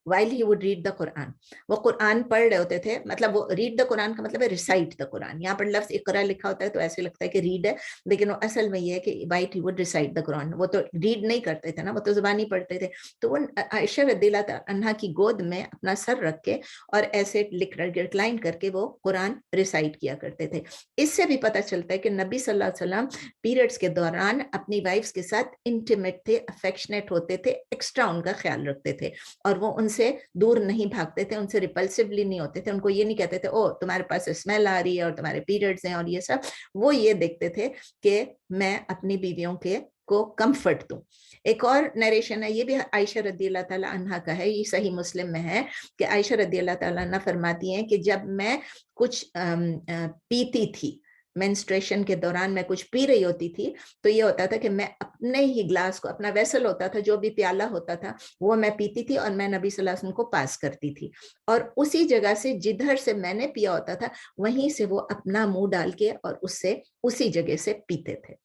while he would read the Quran. वो कुरान पढ़ रहे होते थे, मतलब वो रीड द कुरान का मतलब है रिसाइट द कुरान। यहाँ पर लफ्ज इकरा लिखा होता है तो ऐसे लगता है कि रीड है, लेकिन वो असल में ये है कि while he would recite the Quran। वो तो रीड नहीं करते थे ना, वो तो जुबानी पढ़ते थे। तो वो आयशा रज़ियल्लाहु अन्हा की गोद में अपना सर रख के और ऐसे रिक्लाइन करके वो कुरान रिसाइट किया करते थे। इससे भी पता चलता है कि नबी सल्लल्लाहु अलैहि वसल्लम पीरियड्स के दौरान अपनी वाइफ्स के साथ इंटीमेट थे, अफेक्शनेट होते थे, एक्स्ट्रा उनका ख्याल रखते थे, और वो उनसे दूर नहीं भागते थे, उनसे रिपल्सिवली नहीं होते थे, उनको ये नहीं कहते थे ओ तुम्हारे पास स्मेल आ रही है और तुम्हारे पीरियड्स हैं और ये सब। वो ये देखते थे कि मैं अपनी बीवियों के को कंफर्ट दूं। एक और नरेशन है, ये भी आयशा रज़ियल्लाहु ताला अन्हा का है, ये सही मुस्लिम में है कि आयशा रज़ियल्लाहु ताला अन्हा फरमाती हैं कि जब मैं कुछ पीती थी, मेंस्ट्रुएशन के दौरान मैं कुछ पी रही होती थी, तो ये होता था कि मैं अपने ही ग्लास को, अपना वेसल होता था, जो भी प्याला होता था, वो मैं पीती थी और मैं नबी सल्लल्लाहु अलैहि वसल्लम को पास करती थी, और उसी जगह से जिधर से मैंने पिया होता था वहीं से वो अपना मुंह डाल के और उससे उसी जगह से पीते थे।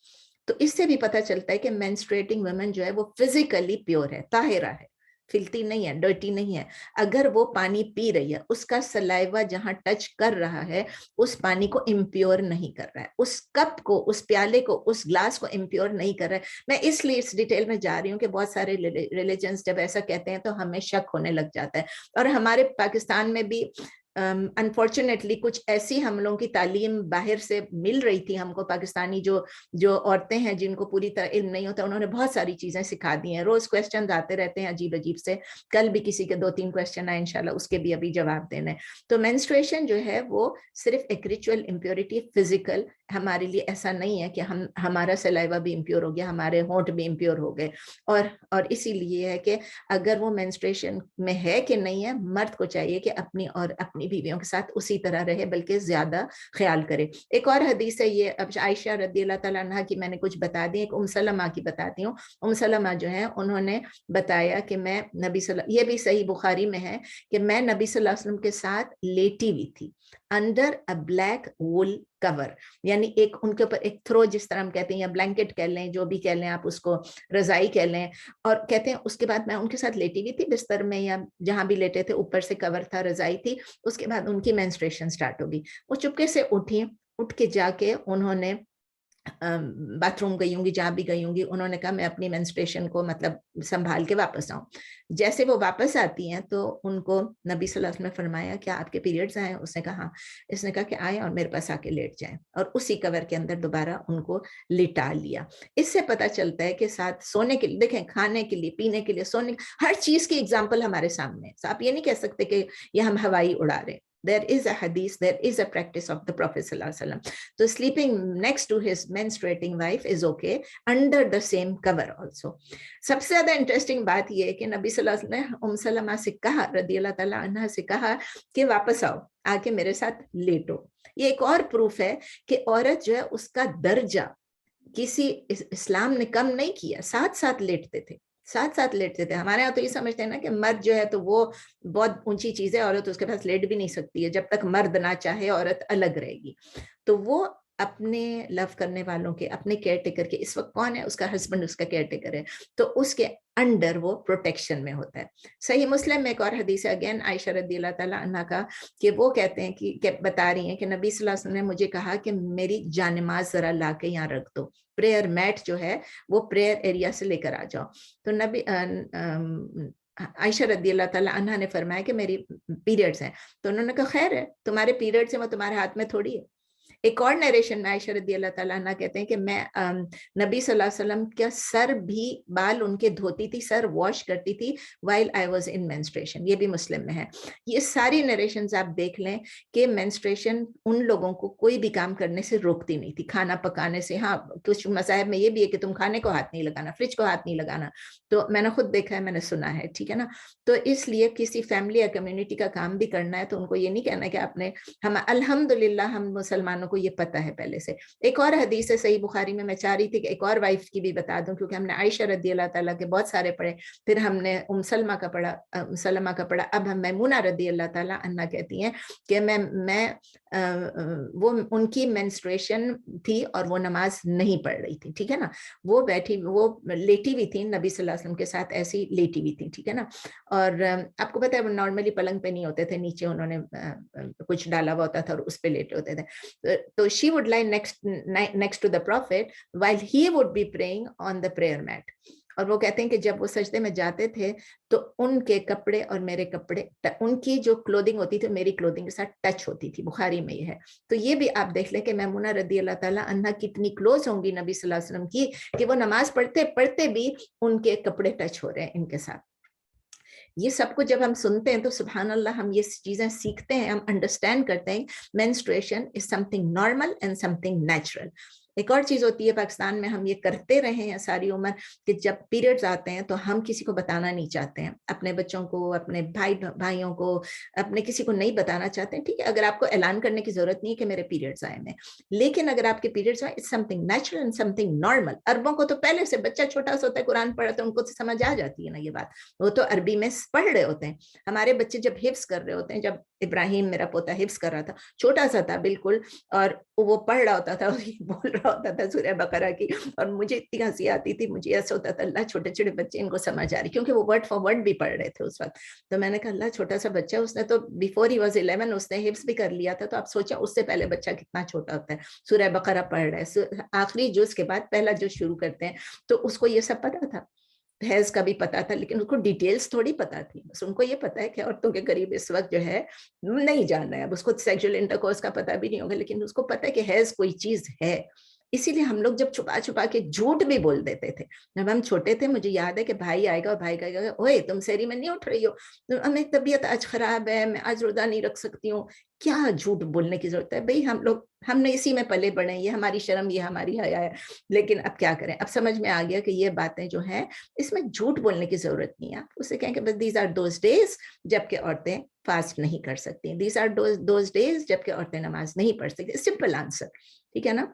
तो इससे भी पता चलता है कि मेंस्ट्रुएटिंग वुमेन जो है वो फिजिकली प्योर है, ताहिरा है, फिल्टी नहीं है, डर्टी नहीं है। अगर वो पानी पी रही है, उसका सलाइवा जहां टच कर रहा है उस पानी को इम्प्योर नहीं कर रहा है, उस कप को, उस प्याले को, उस ग्लास को इम्प्योर नहीं कर रहा है। मैं इसलिए इस डिटेल में जा रही हूँ कि बहुत सारे रिलीजन्स जब ऐसा कहते हैं तो हमें शक होने लग जाता है। और हमारे पाकिस्तान में भी अनफॉर्चुनेटली कुछ ऐसी हम लोगों की तालीम बाहर से मिल रही थी हमको, पाकिस्तानी जो जो औरतें हैं जिनको पूरी तरह इल्म नहीं होता, उन्होंने बहुत सारी चीजें सिखा दी हैं। रोज क्वेश्चन आते रहते हैं अजीब अजीब से, कल भी किसी के 2-3 क्वेश्चन आए, इंशाल्लाह उसके भी अभी जवाब देने। तो मेंस्ट्रुएशन जो है वो सिर्फ एक रिचुअल इम्प्योरिटी, फिजिकल, हमारे लिए ऐसा नहीं है कि हम हमारा सलाइवा भी इम्प्योर हो गया, हमारे होंठ भी इम्प्योर हो गए। और इसीलिए है कि अगर वो मेंस्ट्रुएशन में है कि नहीं है, मर्द को चाहिए कि अपनी और अपनी बीवियों के साथ उसी तरह रहे, बल्कि ज्यादा ख्याल करे। एक और हदीस है, ये अब आयशा रज़ियल्लाहु ताला अन्हा की मैंने कुछ बता दी, एक उम सलमा की बताती हूँ। उम सलमा जो है उन्होंने बताया कि मैं नबी सल्लल्लाहु, ये भी सही बुखारी में है कि मैं नबी सल्लल्लाहु अलैहि वसल्लम के साथ लेटी हुई थी under a black wool cover, यानी एक उनके ऊपर एक थ्रो, जिस तरह हम कहते हैं, या ब्लैंकेट कह लें, जो भी कह लें आप उसको, रजाई कह लें। और कहते हैं उसके बाद मैं उनके साथ लेटी हुई थी बिस्तर में या जहां भी लेटे थे, ऊपर से कवर था, रजाई थी। उसके बाद उनकी मेंस्ट्रुएशन स्टार्ट होगी, वो चुपके से उठी, उठ के जाके उन्होंने बाथरूम गई होंगी, जहां भी गई होंगी, उन्होंने कहा मैं अपनी मेंस्ट्रुएशन को मतलब संभाल के वापस आऊं। जैसे वो वापस आती हैं तो उनको नबी सल्लल्लाहु अलैहि वसल्लम ने फरमाया क्या आपके पीरियड्स आए? उसने कहा हाँ। इसने कहा कि आए और मेरे पास आके लेट जाएं, और उसी कवर के अंदर दोबारा उनको लिटा लिया। इससे पता चलता है कि साथ सोने के लिए, देखें, खाने के लिए, पीने के लिए, सोने, हर चीज की एग्जाम्पल हमारे सामने है। आप ये नहीं कह सकते कि ये हम हवाई उड़ा रहे। There is a hadith, there is a practice of the Prophet sallallahu alaihi wasallam. So sleeping next to his menstruating wife is okay under the same cover also. सबसे ज्यादा इंटरेस्टिंग बात यह है कि नबी सल्लल्लाहु अलैहि वसल्लम ने उम सलमा से कहा, रदियल्लाहु ताला अन्हा से कहा कि वापस आओ, आके मेरे साथ लेटो। ये एक और प्रूफ है कि औरत जो है उसका दर्जा किसी इस्लाम ने कम नहीं किया, साथ साथ लेटते थे, साथ साथ लेटते थे। हमारे यहाँ तो ये समझते हैं ना कि मर्द जो है तो वो बहुत ऊंची चीज है, औरत उसके पास लेट भी नहीं सकती है, जब तक मर्द ना चाहे औरत अलग रहेगी। तो वो अपने लव करने वालों के, अपने केयर टेकर के, इस वक्त कौन है? उसका हस्बैंड उसका केयर टेकर है, तो उसके अंडर वो प्रोटेक्शन में होता है। सही मुस्लिम में एक और हदीस है, अगेन आयशा रज़ियल्लाहु ताला अन्हा का, कि वो कहते हैं कि बता रही हैं कि नबी सल्लल्लाहु अलैहि वसल्लम ने मुझे कहा कि मेरी जानमाज जरा ला के यहाँ रख दो, प्रेयर मैट जो है वो प्रेयर एरिया से लेकर आ जाओ। तो नबी आयशा रज़ियल्लाहु ताला अन्हा ने फरमाया कि मेरी पीरियड्स हैं। तो उन्होंने कहा खैर है, तुम्हारे पीरियड्स हैं, वो तुम्हारे हाथ में थोड़ी है। एक और नरेशन में आयशा रज़ियल्लाहु ताला अन्हा कहते हैं कि मैं नबी सल्लल्लाहु अलैहि वसल्लम का सर भी, बाल उनके धोती थी, सर वॉश करती थी while I was in menstruation. ये भी मुस्लिम में है। ये सारी नरेशंस आप देख लें कि मेंस्ट्रुएशन उन लोगों को कोई भी काम करने से रोकती नहीं थी, खाना पकाने से। हाँ, कुछ मज़ाहिब में ये भी है कि तुम खाने को हाथ नहीं लगाना, फ्रिज को हाथ नहीं लगाना, तो मैंने खुद देखा है, मैंने सुना है, ठीक है ना। तो इसलिए किसी फैमिली या कम्युनिटी का काम भी करना है तो उनको ये नहीं कहना कि आपने, हम अल्हम्दुलिल्लाह हम मुसलमानों को को ये पता है पहले से। एक और हदीस है सही बुखारी में, मैं चाह रही थी कि एक और वाइफ की भी बता दूं, क्योंकि हमने आयशा रदी अल्लाह ताला के बहुत सारे पढ़े, फिर हमने सलमा का पढ़ा, अब हम मैमूना रदी अल्लाह ताला अन्हा कहती हैं कि मैं वो उनकी मेंस्ट्रुएशन थी और वो नमाज नहीं पढ़ रही थी, ठीक है ना, वो लेटी हुई थी नबी सल्लल्लाहु अलैहि वसल्लम के साथ, ऐसी लेटी हुई थी, ठीक है ना, और आपको पता है वो नॉर्मली पलंग पे नहीं होते थे, नीचे उन्होंने कुछ डाला हुआ होता था और उस पे लेटे होते थे, तो she would lie next to the prophet while he would be praying on the prayer mat, और वो कहते हैं कि जब वो सजदे में जाते थे तो उनके कपड़े और मेरे कपड़े, उनकी जो क्लोथिंग होती थी मेरी क्लोथिंग के साथ टच होती थी, बुखारी में ये है। तो ये भी आप देख लें कि मैमूना रदी अल्लाह ताला अन्हा कितनी क्लोज होंगी नबी सल्लल्लाहु अलैहि वसल्लम की, कि वो नमाज पढ़ते पढ़ते भी उनके कपड़े टच हो रहे हैं इनके साथ। ये सब कुछ जब हम सुनते हैं तो सुभान अल्लाह, हम ये चीजें सीखते हैं, हम अंडरस्टैंड करते हैं menstruation is something normal and something natural. एक और चीज होती है पाकिस्तान में, हम ये करते रहे हैं सारी उम्र कि जब पीरियड्स आते हैं तो हम किसी को बताना नहीं चाहते हैं, अपने बच्चों को, अपने भाइयों को, अपने किसी को नहीं बताना चाहते हैं, ठीक है, अगर आपको ऐलान करने की जरूरत नहीं है कि मेरे पीरियड्स आए हैं, लेकिन अगर आपके पीरियड्स आए, it's something natural and something normal. अरबों को तो पहले से, बच्चा छोटा सा होता है, कुरान पढ़ा तो उनको तो समझ आ जाती है ना ये बात, वो तो अरबी में पढ़ रहे होते हैं। हमारे बच्चे जब हिफ्स कर रहे होते हैं, जब इब्राहिम मेरा पोता हिफ्स कर रहा था, छोटा सा था बिल्कुल, और वो पढ़ रहा होता था और ये बोल रहा होता था सूरह बकरा की, और मुझे इतनी हंसी आती थी, मुझे ऐसा होता था अल्लाह छोटे छोटे बच्चे इनको समझ आ रही, क्योंकि वो वर्ड फॉर वर्ड भी पढ़ रहे थे उस वक्त। तो मैंने कहा अल्लाह छोटा सा बच्चा, उसने तो बिफोर ही वाज 11 उसने हिफ्स भी कर लिया था, तो आप सोचा उससे पहले बच्चा कितना छोटा होता है, सूरह बकरा पढ़ रहा है, आखिरी जुज के बाद पहला जुज शुरू करते हैं, तो उसको ये सब पता था, हैज का भी पता था, लेकिन उनको डिटेल्स थोड़ी पता थी, बस उनको ये पता है कि औरतों के करीब इस वक्त जो है नहीं जाना है, अब उसको सेक्सुअल इंटरकोर्स का पता भी नहीं होगा, लेकिन उसको पता है कि हैज कोई चीज है। इसीलिए हम लोग जब छुपा छुपा के झूठ भी बोल देते थे, जब हम छोटे थे, मुझे याद है कि भाई आएगा और भाई कहेगा ओए तुम सेरी में नहीं उठ रही हो, तो हमें तबीयत आज खराब है, मैं आज रोजा नहीं रख सकती हूँ, क्या झूठ बोलने की जरूरत है भाई, हमने इसी में पले बढ़े, ये हमारी शर्म, ये हमारी हया है, लेकिन अब क्या करें, अब समझ में आ गया कि ये बातें जो हैं इसमें झूठ बोलने की जरूरत नहीं है, आप उसे कहें कि बस दीज आर दोज डेज जबकि औरतें फास्ट नहीं कर सकती, दीज आर दोज डेज जबकि औरतें नमाज नहीं पढ़ सकती, सिंपल आंसर, ठीक है ना।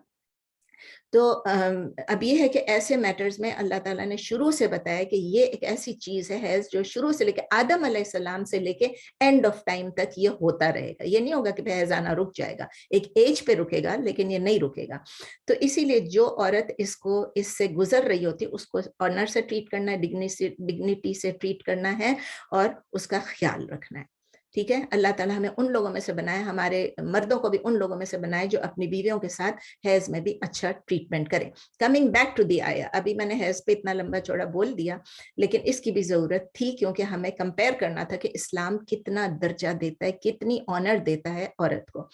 तो अब ये है कि ऐसे मैटर्स में अल्लाह ताला ने शुरू से बताया कि ये एक ऐसी चीज है जो शुरू से लेके आदम अलैहिस्सलाम से लेके एंड ऑफ टाइम तक ये होता रहेगा, ये नहीं होगा कि हैजाना रुक जाएगा, एक एज पे रुकेगा लेकिन ये नहीं रुकेगा। तो इसीलिए जो औरत इससे गुजर रही होती है उसको ऑनर से ट्रीट करना है, डिग्निटी से ट्रीट करना है और उसका ख्याल रखना है, ठीक है। अल्लाह ताला हमें उन लोगों में से बनाए, हमारे मर्दों को भी उन लोगों में से बनाए जो अपनी बीवियों के साथ हैज में भी अच्छा ट्रीटमेंट करें। कमिंग बैक टू दी आया, अभी मैंने हैज पे इतना लंबा चौड़ा बोल दिया, लेकिन इसकी भी जरूरत थी क्योंकि हमें कंपेयर करना था कि इस्लाम कितना दर्जा देता है, कितनी ऑनर देता है औरत को।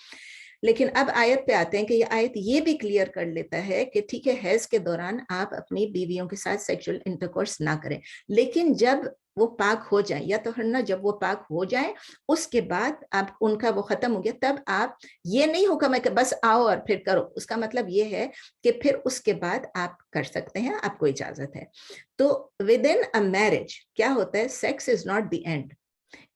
लेकिन अब आयत पे आते हैं कि ये आयत ये भी क्लियर कर लेता है कि ठीक है हैज के दौरान आप अपनी बीवियों के साथ सेक्सुअल इंटरकोर्स ना करें, लेकिन जब वो पाक हो जाए, या तो हरना जब वो पाक हो जाए उसके बाद आप उनका वो खत्म हो गया, तब आप ये नहीं होगा मैं कि बस आओ और फिर करो, उसका मतलब ये है कि फिर उसके बाद आप कर सकते हैं, आपको इजाजत है। तो विद इन अ मैरिज क्या होता है, sex is not the and,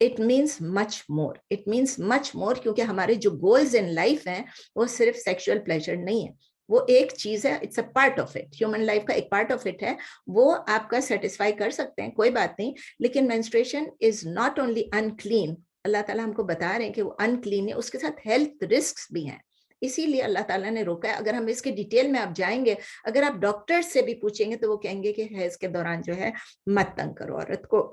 it means much more, it means much more, क्योंकि हमारे जो गोल्स इन लाइफ हैं वो सिर्फ सेक्सुअल प्लेजर नहीं है, वो एक चीज है, it's a part of it, human life का एक पार्ट ऑफ इट है, वो आपका सेटिस्फाई कर सकते हैं कोई बात नहीं, लेकिन menstruation is not only unclean, अल्लाह ताला हमको बता रहे हैं कि वो अनक्लीन है, उसके साथ हेल्थ रिस्क भी हैं, इसीलिए अल्लाह ताला ने रोका है। अगर हम इसके डिटेल में आप जाएंगे, अगर आप डॉक्टर से भी पूछेंगे तो वो कहेंगे कि हैज के दौरान जो है मत तंग करो औरत को।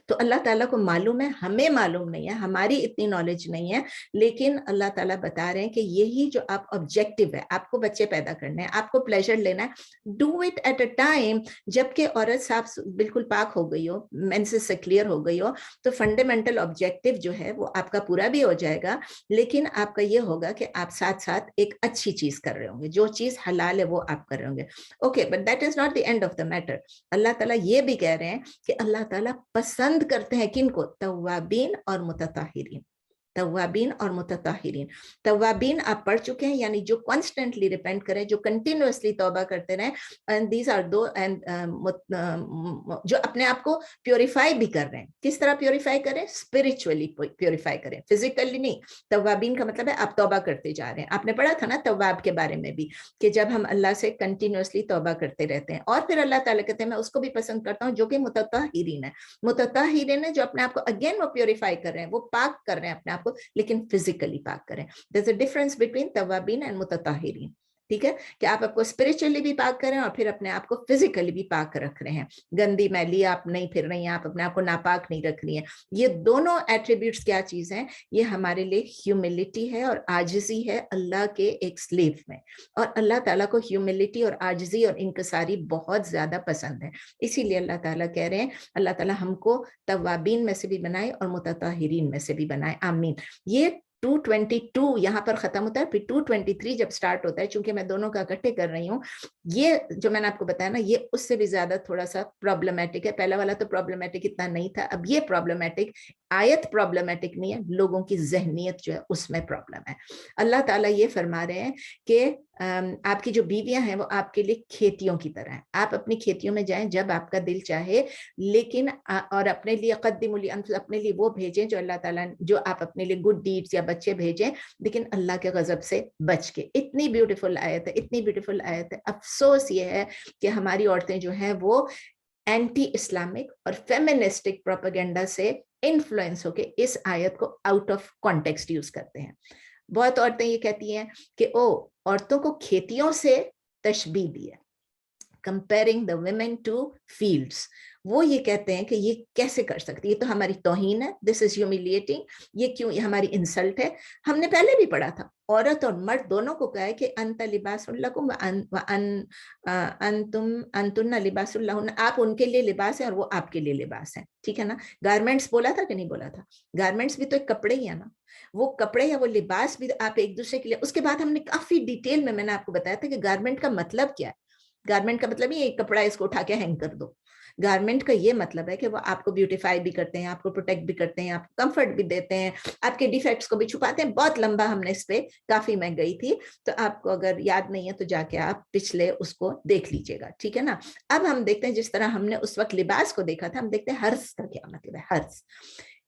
तो अल्लाह ताला को मालूम है, हमें मालूम नहीं है, हमारी इतनी नॉलेज नहीं है, लेकिन अल्लाह ताला बता रहे हैं कि यही जो आप ऑब्जेक्टिव है, आपको बच्चे पैदा करने हैं, आपको प्लेजर लेना है, do it at a time जबकि औरत साफ बिल्कुल पाक हो गई हो, मेंसेस से क्लियर हो गई हो, तो फंडामेंटल ऑब्जेक्टिव जो है वो आपका पूरा भी हो जाएगा, लेकिन आपका ये होगा कि आप साथ साथ एक अच्छी चीज कर रहे होंगे, जो चीज हलाल है वो आप कर रहे होंगे। Okay, but that is not the end of the matter. अल्लाह ताला ये भी कह रहे हैं कि अल्लाह ताला पसंद करते हैं किनको, तव्वाबीन और मुतताहिरीन, तव्वाबीन और मुतताहिरीन। तव्वाबीन आप पढ़ चुके हैं, यानी जो कॉन्स्टेंटली रिपेंट करें, जो कंटिन्यूअसली तौबा करते रहें, एंड दीज आर दो, एंड जो अपने आप को प्योरीफाई भी कर रहे हैं। किस तरह प्योरीफाई करें? स्पिरिचुअली प्योरीफाई करें, फिजिकली नहीं। तव्वाबीन का मतलब है आप तौबा करते जा रहे हैं। आपने पढ़ा था ना तव्वाब के बारे में भी, कि जब हम अल्लाह से कंटिन्यूअसली तौबा करते रहते हैं, और फिर अल्लाह ताला कहते हैं मैं उसको भी पसंद करता हूँ जो कि मुतताहिरीन है। मुतताहिरीन है जो अपने आप को अगेन वो प्योरीफाई कर रहे हैं, वो पाक कर रहे हैं अपने आप को, लेकिन फिजिकली पाक करें। There is a difference between तव्वाबीन एंड मुतताहिरीन। ठीक है, कि आप आपको स्पिरिचुअली भी पाक करें और फिर अपने आप को फिजिकली भी पाक रख रहे हैं। गंदी मैली आप नहीं फिर रही हैं, आप अपने आप को नापाक नहीं रख रही हैं। ये दोनों एट्रीब्यूट्स क्या चीज हैं? ये हमारे लिए ह्यूमिलिटी है और आजिजी है अल्लाह के एक स्लेव में। और अल्लाह ताला को ह्यूमिलिटी और आजिजी और इंकसारी बहुत ज्यादा पसंद है। इसीलिए अल्लाह ताला कह रहे हैं, अल्लाह ताला हमको तव्वाबीन में से भी बनाए और मुतताहिरीन में से भी बनाए, आमीन। ये 222 यहाँ पर खत्म होता है, फिर 223 जब स्टार्ट होता है, चूंकि मैं दोनों का इकट्ठे कर रही हूँ, ये जो मैंने आपको बताया ना, ये उससे भी ज्यादा थोड़ा सा प्रॉब्लमेटिक है। पहला वाला तो प्रॉब्लमेटिक इतना नहीं था, अब ये प्रॉब्लमेटिक, आयत प्रॉब्लमेटिक नहीं है, लोगों की जहनियत जो है उसमें प्रॉब्लम है। अल्लाह ताला ये फरमा रहे हैं कि आपकी जो बीवियां हैं वो आपके लिए खेतियों की तरह हैं। आप अपनी खेतियों में जाएं जब आपका दिल चाहे, लेकिन और अपने लिए कद्दिमू ली अनफुसकुम, अपने लिए वो भेजें जो अल्लाह ताला, जो आप अपने लिए गुड डीड्स या बच्चे भेजें, लेकिन अल्लाह के गजब से बच के। इतनी ब्यूटीफुल आयत है, इतनी ब्यूटीफुल आयत है। अफसोस ये है कि हमारी औरतें जो हैं वो एंटी इस्लामिक और फेमिनिस्टिक प्रोपेगेंडा से इन्फ्लुएंस होके इस आयत को आउट ऑफ कॉन्टेक्स्ट यूज करते हैं। बहुत औरतें ये कहती हैं कि ओ, औरतों को खेतियों से तशबीह दी है, comparing the women to fields. वो ये कहते हैं कि ये कैसे कर सकती है, ये तो हमारी तौहीन है, दिस इज ह्यूमिलिएटिंग, ये क्यों, ये हमारी इंसल्ट है। हमने पहले भी पढ़ा था, औरत और मर्द दोनों को कहा है कि अंत लिबासुल लकुम अंतुन्ना लिबासुल लहुन, आप उनके लिए लिबास है और वो आपके लिए लिबास है। ठीक है ना? गारमेंट्स बोला था कि नहीं बोला था? गारमेंट्स भी तो एक कपड़े ही है ना, वो कपड़े या वो लिबास भी आप एक दूसरे के लिए। उसके बाद हमने काफी डिटेल में मैंने आपको बताया था कि गारमेंट का मतलब क्या है। गारमेंट का मतलब ये एक कपड़ा इसको उठा के हैंग कर दो। गारमेंट का ये मतलब है कि वो आपको ब्यूटीफाई भी करते हैं, आपको प्रोटेक्ट भी करते हैं, आपको कंफर्ट भी देते हैं, आपके डिफेक्ट्स को भी छुपाते हैं। बहुत लंबा हमने इस पे, काफी मैं गई थी, तो आपको अगर याद नहीं है तो जाके आप पिछले उसको देख लीजिएगा। ठीक है ना? अब हम देखते हैं, जिस तरह हमने उस वक्त लिबास को देखा था, हम देखते हैं हर्ष का क्या मतलब है। हर्ष,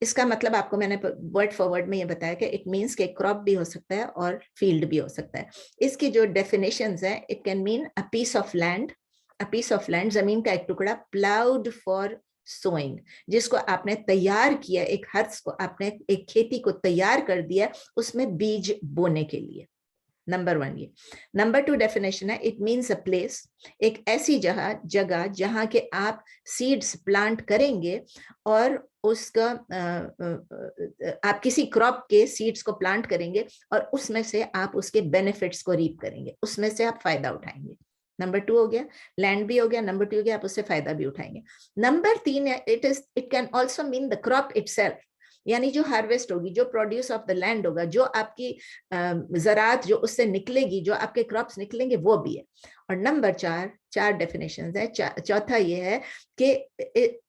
इसका मतलब आपको मैंने वर्ड फॉरवर्ड में ये बताया कि इट मीन्स कि क्रॉप भी हो सकता है और फील्ड भी हो सकता है। इसकी जो डेफिनेशंस है, it can mean a piece of land, a piece of land, जमीन का एक टुकड़ा, प्लाउड फॉर सोइंग, जिसको आपने तैयार किया, एक हर्ष को आपने, एक खेती को तैयार कर दिया उसमें बीज बोने के लिए। नंबर 1 ये। नंबर 2 डेफिनेशन है, इट मीन्स अ प्लेस, एक ऐसी जगह जहां के आप सीड्स प्लांट करेंगे और उसका आप किसी क्रॉप के सीड्स को प्लांट करेंगे और उसमें से आप उसके बेनिफिट्स को रीप करेंगे, उसमें से आप फायदा उठाएंगे। नंबर 2 हो गया, लैंड भी हो गया। नंबर 2 हो गया, आप उससे फायदा भी उठाएंगे। नंबर 3 है, it can also mean the crop itself, यानी जो हार्वेस्ट होगी, जो प्रोड्यूस ऑफ द लैंड होगा, जो आपकी ज़रात जो उससे निकलेगी, जो आपके क्रॉप्स निकलेंगे, वो भी है। और नंबर 4 डेफिनेशंस है। चौथा ये है कि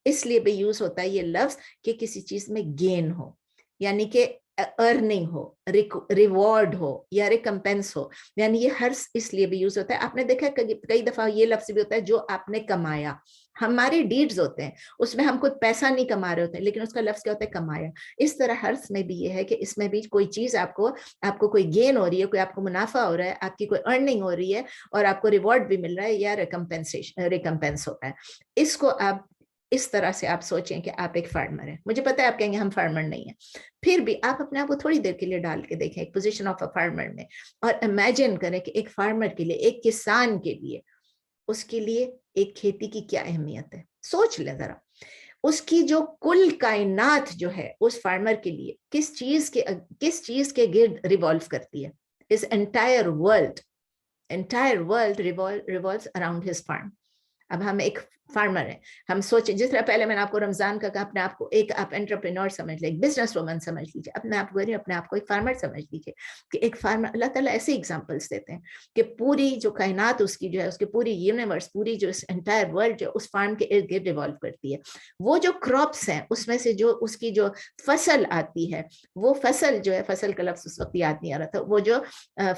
इसलिए भी यूज होता है ये लफ्ज कि किसी चीज में गेन हो, यानी कि अर्निंग हो, रिवॉर्ड हो या रिकम्पेंस हो, यानी ये हर इसलिए भी यूज होता है। आपने देखा कई दफा ये लफ्ज भी होता है जो आपने कमाया, हमारे डीड्स होते हैं, उसमें हम खुद पैसा नहीं कमा रहे होते, लेकिन उसका लफ्ज क्या होता है? कमाया। इस तरह हर्ष में भी ये है कि इसमें भी कोई चीज आपको कोई गेन हो रही है, कोई आपको मुनाफा हो रहा है, आपकी कोई अर्निंग हो रही है और आपको रिवॉर्ड भी मिल रहा है या रिकम्पेंस होता है। इसको आप इस तरह से आप सोचें कि आप एक फार्मर हैं। मुझे पता है आप कहेंगे हम फार्मर नहीं है, फिर भी आप अपने आप को थोड़ी देर के लिए डाल के देखें एक पोजीशन ऑफ अ फार्मर में, और इमेजिन करें कि एक फार्मर के लिए, एक किसान के लिए, उसके लिए एक खेती की क्या अहमियत है। सोच लें जरा, उसकी जो कुल कायनात जो है उस फार्मर के लिए किस चीज के गिर्द रिवॉल्व करती है। इस entire world revolves around his farm. اب ہم ایک فارمر ہیں, ہم سوچیں جس طرح پہلے میں نے آپ کو رمضان کا کہا, اپنے آپ کو ایک آپ انٹرپرینور سمجھ لیں, ایک بزنس وومن سمجھ لیجیے, اپنے آپ کو ایک فارمر سمجھ لیجیے کہ ایک فارمر, اللہ تعالیٰ ایسے ایگزامپلس دیتے ہیں کہ پوری جو کائنات اس کی جو ہے, اس کی پوری یونیورس, پوری جو انٹائر ورلڈ جو اس فارم کے ارد گرد ایوالو کرتی ہے. وہ جو کراپس ہیں اس میں سے جو اس کی جو فصل آتی ہے, وہ فصل جو ہے, فصل کا لفظ اس وقت یاد نہیں آ رہا تھا, وہ جو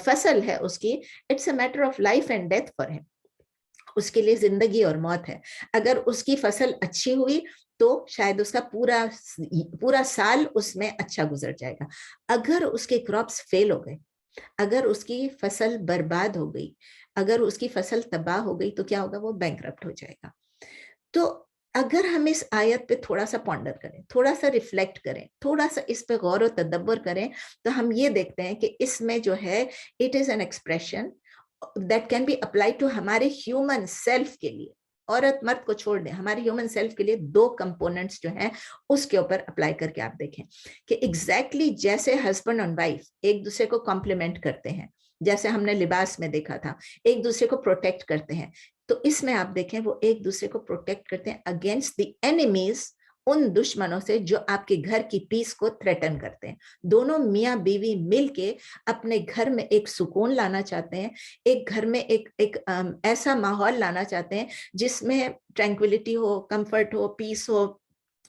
فصل ہے اس کی, it's a matter of life and death for ہم, اس کے لیے زندگی اور موت ہے. اگر اس کی فصل اچھی ہوئی تو شاید اس کا پورا سال اس میں اچھا گزر جائے گا. اگر اس کے کراپس فیل ہو گئے, اگر اس کی فصل برباد ہو گئی, اگر اس کی فصل تباہ ہو گئی, تو کیا ہوگا, وہ بینکرپٹ ہو جائے گا. تو اگر ہم اس آیت پہ تھوڑا سا پونڈر کریں, تھوڑا سا ریفلیکٹ کریں, تھوڑا سا اس پہ غور و تدبر کریں, تو ہم یہ دیکھتے ہیں کہ اس میں جو ہے it is an expression that can be applied to ہمارے ہیومن سیلف کے لیے. عورت مرد کو چھوڑ دیں, ہمارے ہیومن سیلف کے لیے 2 کمپوننٹس جو ہیں اس کے اوپر اپلائی کر کے آپ دیکھیں کہ ایگزیکٹلی جیسے ہسبینڈ اینڈ وائف ایک دوسرے کو کمپلیمنٹ کرتے ہیں, جیسے ہم نے لباس میں دیکھا تھا, ایک دوسرے کو پروٹیکٹ کرتے ہیں, تو اس میں آپ دیکھیں وہ ایک دوسرے کو پروٹیکٹ کرتے ہیں اگینسٹ دی اینیمیز, ان دشمنوں سے جو آپ کے گھر کی پیس کو تھریٹن کرتے ہیں. دونوں میاں بیوی مل کے اپنے گھر میں ایک سکون لانا چاہتے ہیں, ایک گھر میں ایک ایسا ماحول لانا چاہتے ہیں جس میں ٹرینکولیٹی ہو, کمفرٹ ہو, پیس ہو.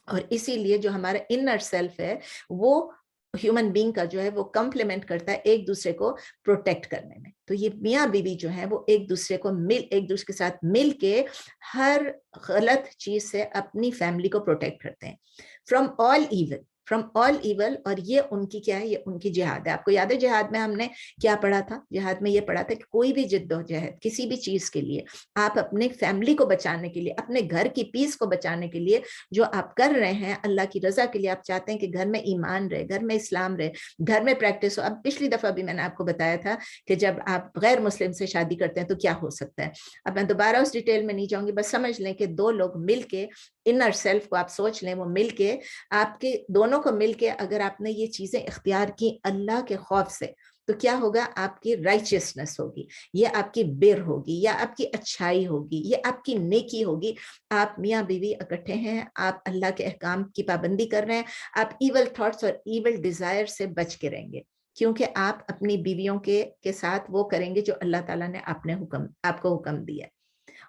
اور اسی لیے جو ہمارا انر سیلف ہے وہ ہیومن بینگ کا جو ہے وہ کمپلیمنٹ کرتا ہے ایک دوسرے کو پروٹیکٹ کرنے میں. تو یہ میاں بیوی جو ہے وہ ایک دوسرے کے ساتھ مل کے ہر غلط چیز سے اپنی فیملی کو پروٹیکٹ کرتے ہیں فرام آل ایول. اور یہ ان کی کیا ہے, یہ ان کی جہاد ہے. آپ کو یاد ہے جہاد میں ہم نے کیا پڑھا تھا, جہاد میں یہ پڑھا تھا کہ کوئی بھی جد و جہد کسی بھی چیز کے لیے, آپ اپنے فیملی کو بچانے کے لیے, اپنے گھر کی پیس کو بچانے کے لیے جو آپ کر رہے ہیں, اللہ کی رضا کے لیے آپ چاہتے ہیں کہ گھر میں ایمان رہے, گھر میں اسلام رہے, گھر میں پریکٹس ہو. اب پچھلی دفعہ بھی میں نے آپ کو بتایا تھا کہ جب آپ غیر مسلم سے شادی کرتے ہیں تو کیا ہو سکتا ہے. اب میں دوبارہ اس ڈیٹیل میں نہیں جاؤں گی, بس سمجھ لیں کہ 2 لوگ مل کے, انر سیلف کو آپ سوچ لیں, وہ مل کے, آپ کے دونوں کو مل کے اگر آپ نے یہ چیزیں اختیار کی اللہ کے خوف سے, تو کیا ہوگا, آپ کی رائچسنس ہوگی, یہ آپ کی بر ہوگی, یا آپ کی اچھائی ہوگی, یہ آپ کی نیکی ہوگی. آپ میاں بیوی اکٹھے ہیں, آپ اللہ کے احکام کی پابندی کر رہے ہیں, آپ ایول تھاٹس اور ایول ڈیزائر سے بچ کے رہیں گے, کیونکہ آپ اپنی بیویوں کے ساتھ وہ کریں گے جو اللہ تعالیٰ نے آپ کو حکم دیا.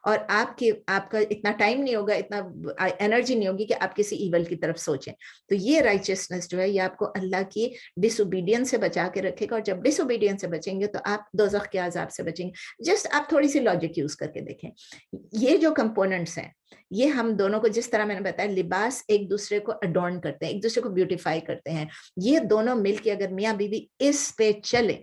اور آپ کا اتنا ٹائم نہیں ہوگا, اتنا انرجی نہیں ہوگی کہ آپ کسی ایول کی طرف سوچیں. تو یہ رائچسنس جو ہے یہ آپ کو اللہ کی ڈس اوبیڈینس سے بچا کے رکھے گا, اور جب ڈس اوبیڈینس سے بچیں گے تو آپ دوزخ کے عذاب سے بچیں گے. جسٹ آپ تھوڑی سی لاجک یوز کر کے دیکھیں, یہ جو کمپوننٹس ہیں یہ ہم دونوں کو, جس طرح میں نے بتایا لباس ایک دوسرے کو اڈورن کرتے ہیں, ایک دوسرے کو بیوٹیفائی کرتے ہیں, یہ دونوں مل کے اگر میاں بیوی اس پہ چلے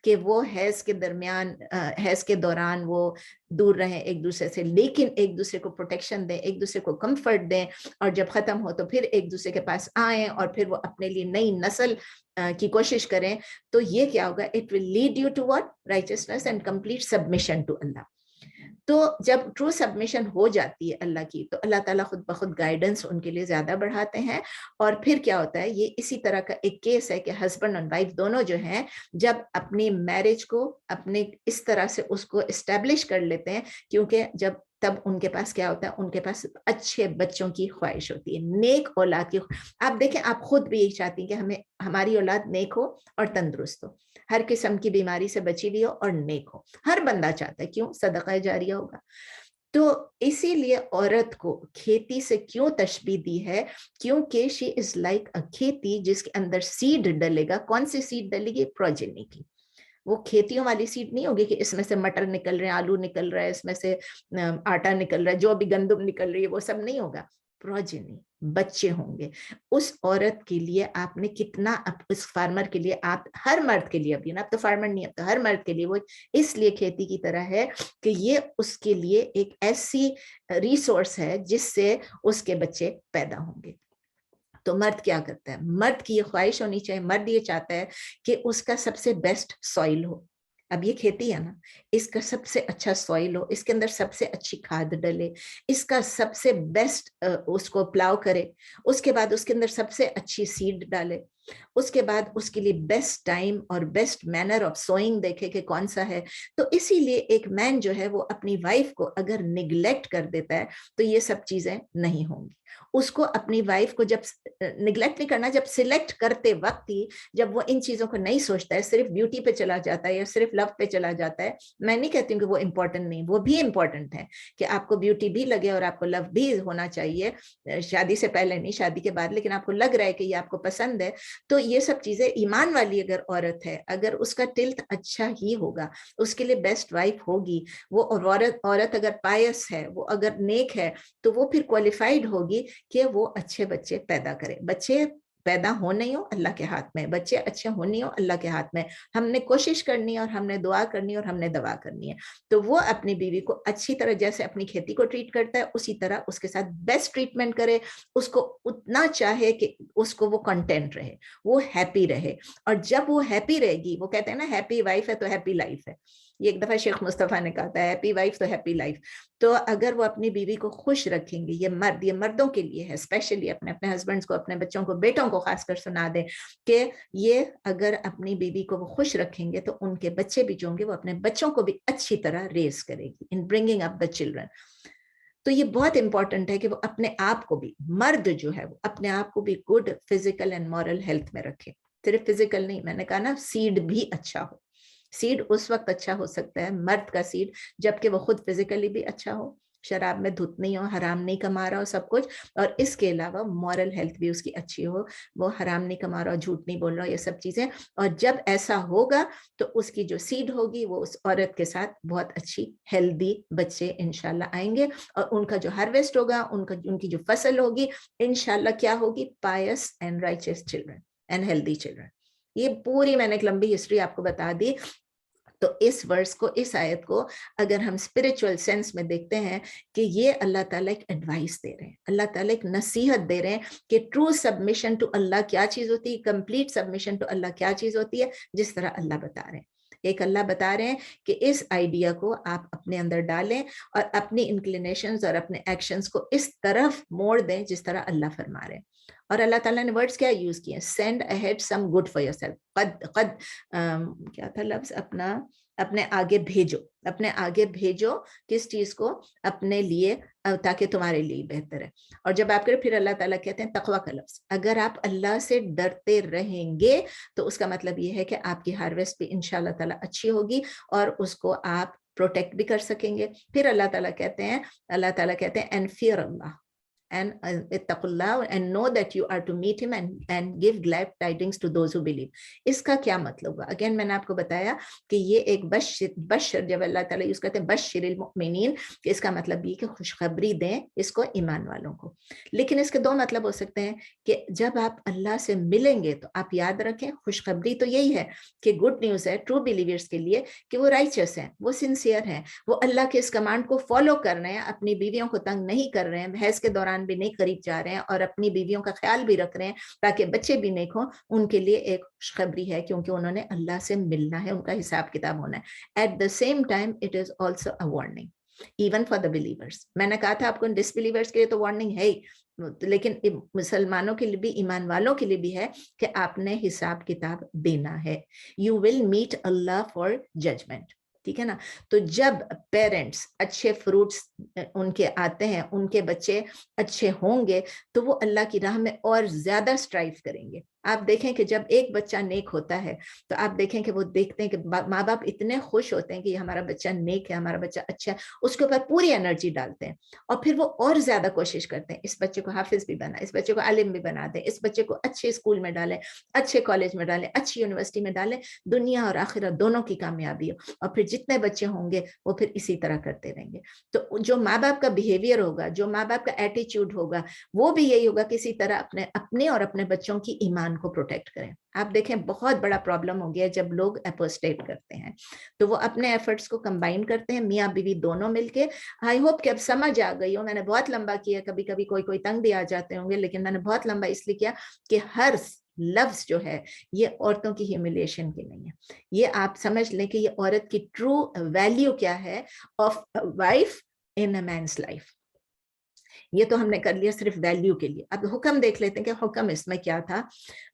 کہ وہ حیض کے دوران وہ دور رہیں ایک دوسرے سے, لیکن ایک دوسرے کو پروٹیکشن دیں, ایک دوسرے کو کمفرٹ دیں, اور جب ختم ہو تو پھر ایک دوسرے کے پاس آئیں, اور پھر وہ اپنے لیے نئی نسل کی کوشش کریں, تو یہ کیا ہوگا, it will lead you to what, righteousness and complete submission to Allah. تو جب ٹرو سبمیشن ہو جاتی ہے اللہ کی, تو اللہ تعالیٰ خود بخود گائیڈنس ان کے لیے زیادہ بڑھاتے ہیں. اور پھر کیا ہوتا ہے, یہ اسی طرح کا ایک کیس ہے کہ ہسبینڈ اور وائف دونوں جو ہیں جب اپنی میرج کو اپنے اس طرح سے اس کو اسٹیبلش کر لیتے ہیں, کیونکہ تب ان کے پاس کیا ہوتا ہے, ان کے پاس اچھے بچوں کی خواہش ہوتی ہے, نیک اولاد کی. آپ دیکھیں, آپ خود بھی یہی چاہتی ہیں کہ ہماری اولاد نیک ہو اور تندرست ہو, ہر قسم کی بیماری سے بچی ہوئی ہو اور نیک ہو. ہر بندہ چاہتا ہے, کیوں, صدقہ جاریہ ہوگا. تو اسی لیے عورت کو کھیتی سے کیوں تشبیہ دی ہے, کیونکہ شی از لائک اے کھیتی جس کے اندر سیڈ ڈلے گا. کون سی سیڈ ڈلے گی, پروجنی کی. وہ کھیتیوں والی سیڈ نہیں ہوگی کہ اس میں سے مٹر نکل رہے ہیں, آلو نکل رہا ہے, اس میں سے آٹا نکل رہا ہے, جو بھی گندم نکل رہی ہے, وہ سب نہیں ہوگا. پروجنی, بچے ہوں گے. اس عورت کے لیے آپ نے کتنا, اس فارمر کے لیے, آپ ہر مرد کے لیے, ابھی نا اب تو فارمر نہیں, اب تو ہر مرد کے لیے وہ اس لیے کھیتی کی طرح ہے کہ یہ اس کے لیے ایک ایسی ریسورس ہے جس سے اس کے بچے پیدا ہوں گے. تو مرد کیا کرتا ہے, مرد کی یہ خواہش ہونی چاہیے, مرد یہ چاہتا ہے کہ اس کا سب سے بیسٹ سوئل ہو. اب یہ کھیتی ہے نا, اس کا سب سے اچھا سوئل ہو, اس کے اندر سب سے اچھی کھاد ڈلے, اس کا سب سے بیسٹ اس کو پلاؤ کرے, اس کے بعد اس کے اندر سب سے اچھی سیڈ ڈالے, اس کے بعد اس کے لیے بیسٹ ٹائم اور بیسٹ مینر آف سوئنگ دیکھے کہ کون سا ہے. تو اسی لیے ایک مین جو ہے وہ اپنی وائف کو اگر نگلیکٹ کر دیتا ہے تو یہ سب چیزیں نہیں ہوں گی. اس کو اپنی وائف کو جب نگلیکٹ نہیں کرنا, جب سلیکٹ کرتے وقت ہی جب وہ ان چیزوں کو نہیں سوچتا ہے, صرف بیوٹی پہ چلا جاتا ہے یا صرف لو پہ چلا جاتا ہے. میں نہیں کہتی ہوں کہ وہ امپورٹنٹ نہیں, وہ بھی امپورٹنٹ ہے کہ آپ کو بیوٹی بھی لگے اور آپ کو لو بھی ہونا چاہیے, شادی سے پہلے نہیں شادی کے بعد, لیکن آپ کو لگ رہا ہے کہ یہ آپ کو پسند ہے. تو یہ سب چیزیں ایمان والی اگر عورت ہے, اگر اس کا ٹلت اچھا ہی ہوگا, اس کے لیے بیسٹ وائف ہوگی. وہ عورت اگر پائس ہے, وہ اگر نیک ہے, تو وہ پھر کوالیفائڈ ہوگی کہ وہ اچھے بچے پیدا کرے. بچے پیدا ہو نہیں ہو اللہ کے ہاتھ میں, بچے اچھے ہو نہیں ہو اللہ کے ہاتھ میں, ہم نے کوشش کرنی ہے اور ہم نے دعا کرنی ہے اور ہم نے دوا کرنی ہے. تو وہ اپنی بیوی کو اچھی طرح جیسے اپنی کھیتی کو ٹریٹ کرتا ہے اسی طرح اس کے ساتھ بیسٹ ٹریٹمنٹ کرے, اس کو اتنا چاہے کہ اس کو وہ کنٹینٹ رہے, وہ ہیپی رہے. اور جب وہ ہیپی رہے گی, وہ کہتے ہیں نا ہیپی وائف ہے تو ہیپی لائف ہے, یہ ایک دفعہ شیخ مصطفیٰ نے کہا تھا ہیپی وائف تو ہیپی لائف. تو اگر وہ اپنی بیوی کو خوش رکھیں گے, یہ مردوں کے لیے ہے اسپیشلی, اپنے ہسبینڈز کو, اپنے بچوں کو, بیٹوں کو خاص کر سنا دیں کہ یہ اگر اپنی بیوی کو وہ خوش رکھیں گے تو ان کے بچے بھی جو ہوں گے وہ اپنے بچوں کو بھی اچھی طرح ریز کرے گی in bringing up the children. تو یہ بہت امپورٹنٹ ہے کہ وہ اپنے آپ کو بھی, مرد جو ہے وہ اپنے آپ کو بھی good physical and moral health میں رکھے. صرف فزیکل نہیں, میں نے کہا نا سیڈ بھی اچھا ہو. سیڈ اس وقت اچھا ہو سکتا ہے مرد کا سیڈ جبکہ وہ خود فزیکلی بھی اچھا ہو, شراب میں دھت نہیں ہو, حرام نہیں کما رہا ہو سب کچھ, اور اس کے علاوہ مورل ہیلتھ بھی اس کی اچھی ہو, وہ حرام نہیں کما رہا, جھوٹ نہیں بول رہا, یہ سب چیزیں. اور جب ایسا ہوگا تو اس کی جو سیڈ ہوگی وہ اس عورت کے ساتھ بہت اچھی ہیلدی بچے انشاءاللہ آئیں گے, اور ان کا جو ہارویسٹ ہوگا, ان کی جو فصل ہوگی انشاءاللہ کیا ہوگی, pious and righteous children and healthy children. یہ پوری میں نے ایک لمبی ہسٹری آپ کو بتا دی. تو اس ورس کو, اس آیت کو اگر ہم اسپرچل سینس میں دیکھتے ہیں کہ یہ اللہ تعالیٰ ایک ایڈوائس دے رہے ہیں, اللہ تعالیٰ ایک نصیحت دے رہے ہیں کہ ٹرو سبمیشن ٹو اللہ کیا چیز ہوتی ہے, کمپلیٹ سبمیشن ٹو اللہ کیا چیز ہوتی ہے, جس طرح اللہ بتا رہے ہیں. ایک اللہ بتا رہے ہیں کہ اس آئیڈیا کو آپ اپنے اندر ڈالیں اور اپنی انکلینیشنز اور اپنے ایکشنز کو اس طرف موڑ دیں جس طرح اللہ فرما رہے ہیں. اور اللہ تعالیٰ نے ورڈز کیا یوز کیے, send ahead some good for your self. کیا تھا لفظ, اپنے آگے بھیجو, اپنے آگے بھیجو کس چیز کو, اپنے لیے, تاکہ تمہارے لیے بہتر ہے. اور جب آپ کرے پھر اللہ تعالیٰ کہتے ہیں تقویٰ کا لفظ, اگر آپ اللہ سے ڈرتے رہیں گے تو اس کا مطلب یہ ہے کہ آپ کی ہارویسٹ بھی انشاءاللہ تعالیٰ اچھی ہوگی اور اس کو آپ پروٹیکٹ بھی کر سکیں گے. پھر اللہ تعالیٰ کہتے ہیں and fear Allah and اتقوا اللہ and know that you are to meet him and give glad tidings to those who believe. اس کا کیا مطلب ہوا, اگین میں نے آپ کو بتایا کہ یہ ایک بشر جب اللہ تعالیٰ یوز کرتے ہیں بشر المؤمنین, کہ اس کا مطلب یہ کہ خوشخبری دیں اس کو ایمان والوں کو. لیکن اس کے دو مطلب ہو سکتے ہیں کہ جب آپ اللہ سے ملیں گے تو آپ یاد رکھیں خوشخبری تو یہی ہے کہ گڈ نیوز ہے ٹرو بلیورز کے لیے کہ وہ رائچس ہیں, وہ سنسیئر ہیں, وہ اللہ کے اس کمانڈ کو فالو کر رہے ہیں, اپنی بیویوں کو تنگ نہیں کر رہے ہیں, بحث کے دوران بھی نہیں قریب جا رہے ہیں, اور اپنی بیویوں کا خیال بھی رکھ رہے ہیں تاکہ بچے بھی نیک ہوں. ان کے لیے ایک خوشخبری ہے کیونکہ انہوں نے اللہ سے ملنا ہے, ان کا حساب کتاب ہونا ہے. At the same time it is also a warning even for the believers. میں نے کہا تھا آپ کو ڈس بلیورس کے لیے تو وارننگ ہے ہی, لیکن مسلمانوں کے لیے بھی, ایمان والوں کے لیے بھی ہے کہ آپ نے حساب کتاب دینا ہے. یو ول میٹ اللہ فار ججمنٹ, ٹھیک ہے نا. تو جب پیرنٹس اچھے فروٹس ان کے آتے ہیں, ان کے بچے اچھے ہوں گے تو وہ اللہ کی راہ میں اور زیادہ سٹرائیو کریں گے. آپ دیکھیں کہ جب ایک بچہ نیک ہوتا ہے تو آپ دیکھیں کہ وہ دیکھتے ہیں کہ ماں باپ اتنے خوش ہوتے ہیں کہ ہمارا بچہ نیک ہے, ہمارا بچہ اچھا ہے, اس کے اوپر پوری انرجی ڈالتے ہیں, اور پھر وہ اور زیادہ کوشش کرتے ہیں اس بچے کو حافظ بھی بنا, اس بچے کو عالم بھی بنا دیں, اس بچے کو اچھے اسکول میں ڈالیں, اچھے کالج میں ڈالیں, اچھی یونیورسٹی میں ڈالیں, دنیا اور آخرت دونوں کی کامیابی ہو. اور پھر جتنے بچے ہوں گے وہ پھر اسی طرح کرتے رہیں گے. تو جو ماں باپ کا بیہیویئر ہوگا, جو ماں باپ کا ایٹیچیوڈ ہوگا, وہ بھی یہی ہوگا کسی طرح اپنے اور اپنے بچوں کی ایمان کو پروٹیکٹ کریں. آپ دیکھیں بہت بڑا پرابلم ہو گیا جب لوگ اپوسٹیٹ کرتے ہیں تو وہ اپنے ایفرٹس کو کمبائن کرتے ہیں, میاں بیوی دونوں مل کے. آئی ہوپ کہ اب سمجھ آ گئی ہو, میں نے بہت لمبا کیا, کبھی کبھی کوئی تنگ بھی آ جاتے ہوں گے, لیکن میں نے بہت لمبا اس لیے کیا کہ ہر لفظ جو ہے یہ عورتوں کی ہیوملیشن کی نہیں ہے. یہ آپ سمجھ لیں کہ یہ عورت کی ٹرو ویلیو کیا ہے of wife in a means life. یہ تو ہم نے کر لیا صرف ویلیو کے لیے. اب حکم دیکھ لیتے ہیں کہ حکم اس میں کیا تھا.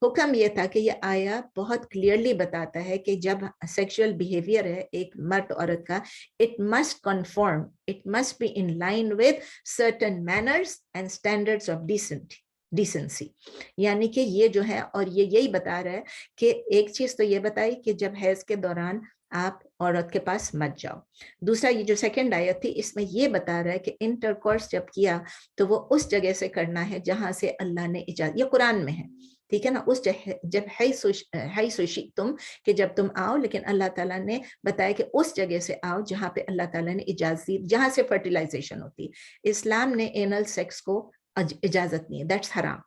حکم یہ تھا کہ یہ آیا بہت کلیئرلی بتاتا ہے کہ جب سیکشل بیہیویئر ہے ایک مرد عورت کا, it must conform, it must be in line with certain manners and standards of decency. یعنی کہ یہ جو ہے, اور یہ یہی بتا رہا ہے کہ ایک چیز تو یہ بتائی کہ جب حیض کے دوران آپ عورت کے پاس مت جاؤ. دوسرا یہ جو سیکنڈ آیت تھی اس میں یہ بتا رہا ہے کہ انٹر کورس جب کیا تو وہ اس جگہ سے کرنا ہے جہاں سے اللہ نے اجازت, یہ قرآن میں ہے, ٹھیک ہے نا, اس جب ہے سوشی تم, کہ جب تم آؤ, لیکن اللہ تعالیٰ نے بتایا کہ اس جگہ سے آؤ جہاں پہ اللہ تعالیٰ نے اجازت دی, جہاں سے فرٹیلائزیشن ہوتی. اسلام نے اینل سیکس کو اجازت نہیں ہے, دیٹس حرام.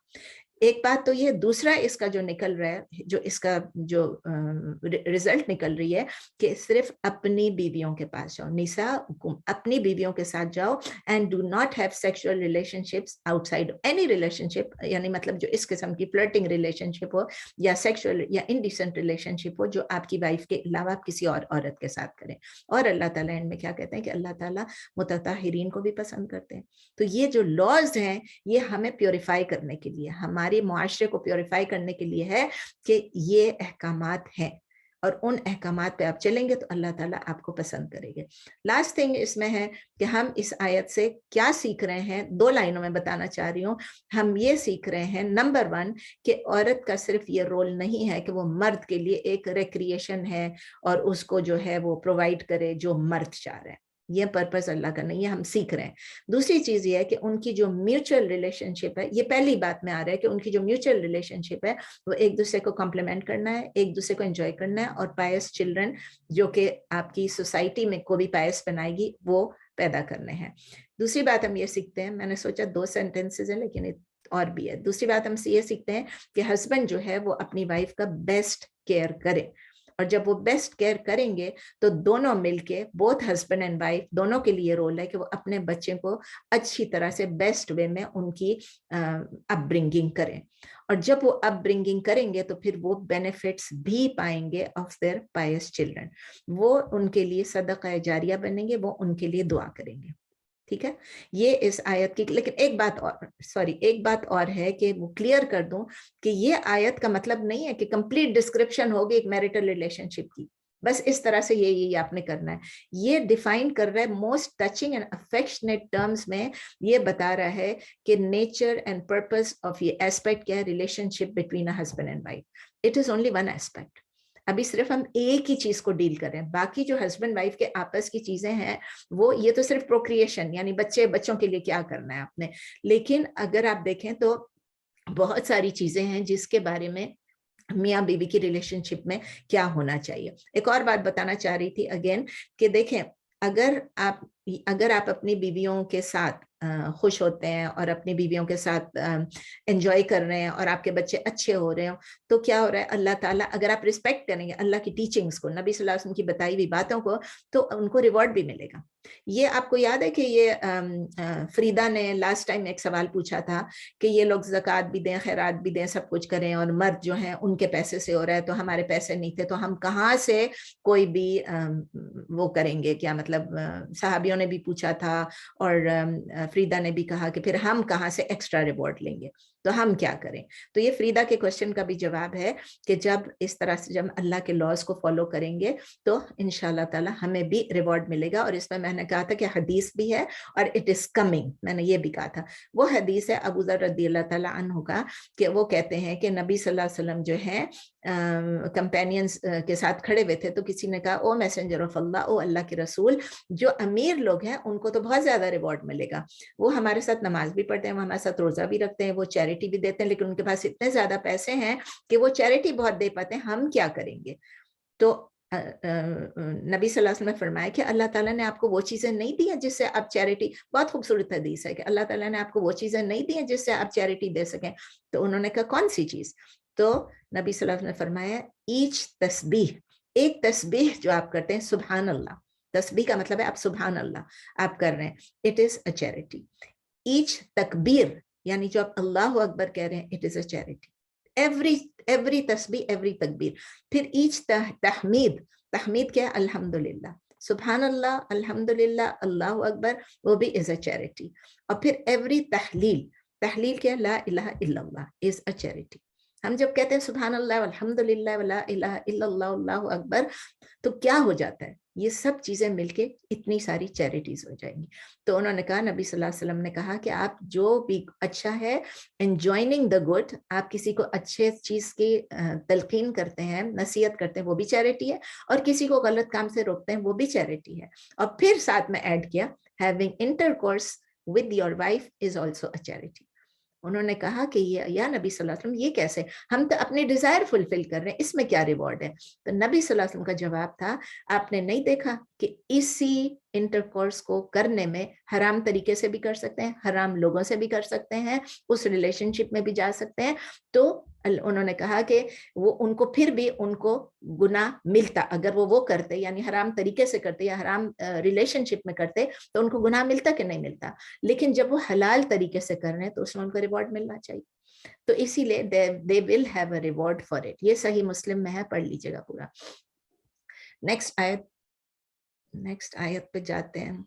ایک بات تو یہ, دوسرا اس کا جو نکل رہا ہے, جو اس کا جو ریزلٹ نکل رہی ہے کہ صرف اپنی بیویوں کے پاس جاؤ, نساء اپنی بیویوں کے ساتھ جاؤ, and do not have sexual relationships outside any relationship, یعنی مطلب جو اس قسم کی فلرٹنگ ریلیشن شپ ہو یا سیکشل یا انڈیسنٹ ریلیشن شپ ہو جو آپ کی وائف کے علاوہ آپ کسی اور عورت کے ساتھ کریں. اور اللہ تعالیٰ ان میں کیا کہتے ہیں کہ اللہ تعالیٰ متطہرین کو بھی پسند کرتے ہیں. تو یہ جو لاز ہیں یہ ہمیں پیوریفائی کرنے کے لیے, ہمارے معاشرے کو پیوریفائی کرنے کے لیے ہے کہ یہ احکامات ہیں, اور ان احکامات پہ آپ چلیں گے تو اللہ تعالیٰ آپ کو پسند کرے گے. لاسٹ تھنگ اس میں ہے کہ ہم اس آیت سے کیا سیکھ رہے ہیں, 2 لائنوں میں بتانا چاہ رہی ہوں. ہم یہ سیکھ رہے ہیں نمبر 1 کہ عورت کا صرف یہ رول نہیں ہے کہ وہ مرد کے لیے ایک ریکریشن ہے اور اس کو جو ہے وہ پرووائڈ کرے جو مرد چاہ رہے ہیں, یہ پرپز اللہ کا نہیں ہے, ہم سیکھ رہے ہیں. دوسری چیز یہ ہے کہ ان کی جو میوچل ریلیشن شپ ہے, یہ پہلی بات میں آ رہا ہے کہ ان کی جو میوچل ریلیشن شپ ہے وہ ایک دوسرے کو کمپلیمنٹ کرنا ہے, ایک دوسرے کو انجوائے کرنا ہے, اور پائس چلڈرن جو کہ آپ کی سوسائٹی میں کو بھی پائس بنائے گی وہ پیدا کرنے ہیں. دوسری بات ہم یہ سیکھتے ہیں, میں نے سوچا 2 سینٹینسز ہیں لیکن اور بھی ہے. دوسری بات ہم یہ سیکھتے ہیں کہ ہسبینڈ جو ہے وہ اپنی وائف کا بیسٹ کیئر کرے, اور جب وہ بیسٹ کیئر کریں گے تو دونوں مل کے, بوتھ ہسبینڈ اینڈ وائف دونوں کے لیے رول ہے کہ وہ اپنے بچے کو اچھی طرح سے بیسٹ وے میں ان کی اپ برنگنگ کریں, اور جب وہ اپ برنگنگ کریں گے تو پھر وہ بینیفٹس بھی پائیں گے آف دیئر پائس چلڈرن, وہ ان کے لیے صدقہ جاریہ بنیں گے, وہ ان کے لیے دعا کریں گے. ٹھیک ہے, یہ اس آیت کی. لیکن ایک بات اور ہے کہ وہ کلیئر کر دوں کہ یہ آیت کا مطلب نہیں ہے کہ کمپلیٹ ڈسکرپشن ہوگی ایک میرٹل ریلیشن شپ کی, بس اس طرح سے یہ آپ نے کرنا ہے. یہ ڈیفائن کر رہا ہے most touching and affectionate terms میں, یہ بتا رہا ہے کہ نیچر اینڈ پرپز آف یہ ایسپیکٹ کیا ہے, relation ship between a husband and wife. It is only one aspect. ابھی صرف ہم ایک ہی چیز کو ڈیل کر رہے ہیں, باقی جو ہسبینڈ وائف کے آپس کی چیزیں ہیں وہ یہ تو صرف پروکریشن یعنی بچوں کے لیے کیا کرنا ہے آپ نے. لیکن اگر آپ دیکھیں تو بہت ساری چیزیں ہیں جس کے بارے میں میاں بیوی کی ریلیشن شپ میں کیا ہونا چاہیے. ایک اور بات بتانا چاہ رہی تھی اگین کہ دیکھیں, اگر آپ اپنی بیویوں کے ساتھ خوش ہوتے ہیں اور اپنی بیویوں کے ساتھ انجوائے کر رہے ہیں اور آپ کے بچے اچھے ہو رہے ہوں, تو کیا ہو رہا ہے, اللہ تعالیٰ اگر آپ رسپیکٹ کریں گے اللہ کی ٹیچنگز کو, نبی صلی اللہ علیہ وسلم کی بتائی ہوئی باتوں کو, تو ان کو ریوارڈ بھی ملے گا. یہ آپ کو یاد ہے کہ یہ فریدہ نے لاسٹ ٹائم ایک سوال پوچھا تھا کہ یہ لوگ زکوٰۃ بھی دیں, خیرات بھی دیں, سب کچھ کریں, اور مرد جو ہیں ان کے پیسے سے ہو رہا ہے, تو ہمارے پیسے نہیں تھے تو ہم کہاں سے کوئی بھی وہ کریں گے, کیا مطلب صحابیوں نے بھی پوچھا تھا اور فریدہ نے بھی کہا کہ پھر ہم کہاں سے ایکسٹرا ریوارڈ لیں گے, تو ہم کیا کریں. تو یہ فریدہ کے کوشچن کا بھی جواب ہے کہ جب اس طرح سے جب اللہ کے لاز کو فالو کریں گے تو انشاءاللہ تعالی ہمیں بھی ریوارڈ ملے گا. اور اس میں نے کہا تھا کہ حدیث بھی ہے اور اٹ از کمنگ, میں نے یہ بھی کہا تھا. وہ حدیث ہے ابو ذر رضی اللہ تعالیٰ عنہ کا, کہ وہ کہتے ہیں کہ نبی صلی اللہ علیہ وسلم جو ہے کمپینینز کے ساتھ کھڑے ہوئے تھے, تو کسی نے کہا او میسنجر آف اللہ, او اللہ کے رسول, جو امیر لوگ ہیں ان کو تو بہت زیادہ ریوارڈ ملے گا, وہ ہمارے ساتھ نماز بھی پڑھتے ہیں, وہ ہمارے ساتھ روزہ بھی رکھتے ہیں, وہ چیریٹی بھی دیتے ہیں, لیکن ان کے پاس اتنے زیادہ پیسے ہیں کہ وہ چیریٹی بہت دے پاتے ہیں, ہم کیا کریں گے. تو نبی صلی اللہ علیہ وسلم نے فرمایا کہ اللہ تعالیٰ نے آپ کو وہ چیزیں نہیں دی ہیں جس سے آپ چیریٹی, بہت خوبصورت حدیث ہے کہ اللہ تعالیٰ نے آپ کو وہ چیزیں نہیں دی ہیں جس سے آپ چیریٹی دے سکیں. تو انہوں نے کہا کون سی چیز؟ تو نبی صلی اللہ علیہ وسلم نے فرمایا ایچ تسبیح, ایک تسبیح جو آپ کرتے ہیں, سبحان اللہ, تسبیح کا مطلب ہے آپ سبحان اللہ آپ کر رہے ہیں, it is a charity. Each تکبیر یعنی جو آپ اللہ اکبر کہہ رہے ہیں, it is a charity. Every تسبیح, ایوری تکبیر. پھر ایچ تحمید, تحمید کیا ہے؟ الحمدللہ. सुबहान अल्लाह, अल्हम्दुलिल्लाह, अल्लाहु अकबर, वो भी इज अ चैरिटी। और फिर एवरी तहलील, तहलील क्या, ला इलाहा इल्लल्लाह इज अ चैरिटी। हम जब कहते हैं सुबहान अल्लाह, अल्हम्दुलिल्लाह, ला इलाहा इल्लल्लाह, अल्लाहु अकबर, तो क्या हो जाता है, ये सब चीजें मिलके इतनी सारी चैरिटीज हो जाएंगी। तो उन्होंने कहा, नबी सल्लल्लाहु अलैहि वसल्लम ने कहा कि आप जो भी अच्छा है, एंजॉइनिंग द गुड, आप किसी को अच्छे चीज की तलकीन करते हैं, नसीहत करते हैं, वो भी चैरिटी है, और किसी को गलत काम से रोकते हैं, वो भी चैरिटी है। और फिर साथ में ऐड किया, having intercourse with your wife is also a charity. उन्होंने कहा कि ये, या नबी सल्लल्लाहु अलैहि वसल्लम, ये कैसे, हम तो अपने डिजायर फुलफिल कर रहे हैं, इसमें क्या रिवॉर्ड है? तो नबी सल्लल्लाहु अलैहि वसल्लम का जवाब था, आपने नहीं देखा कि इसी इंटरकोर्स को करने में हराम तरीके से भी कर सकते हैं, हराम लोगों से भी कर सकते हैं, उस रिलेशनशिप में भी जा सकते हैं। तो उन्होंने कहा कि वो उनको फिर भी उनको गुनाह मिलता, अगर वो करते, यानी हराम तरीके से करते या हराम रिलेशनशिप में करते, तो उनको गुनाह मिलता कि नहीं मिलता। लेकिन जब वो हलाल तरीके से कर रहे हैं तो उसमें उनको रिवॉर्ड मिलना चाहिए। तो इसीलिए they will have a reward for it. ये सही मुस्लिम में है, पढ़ लीजिएगा पूरा। नेक्स्ट आयत पे जाते हैं।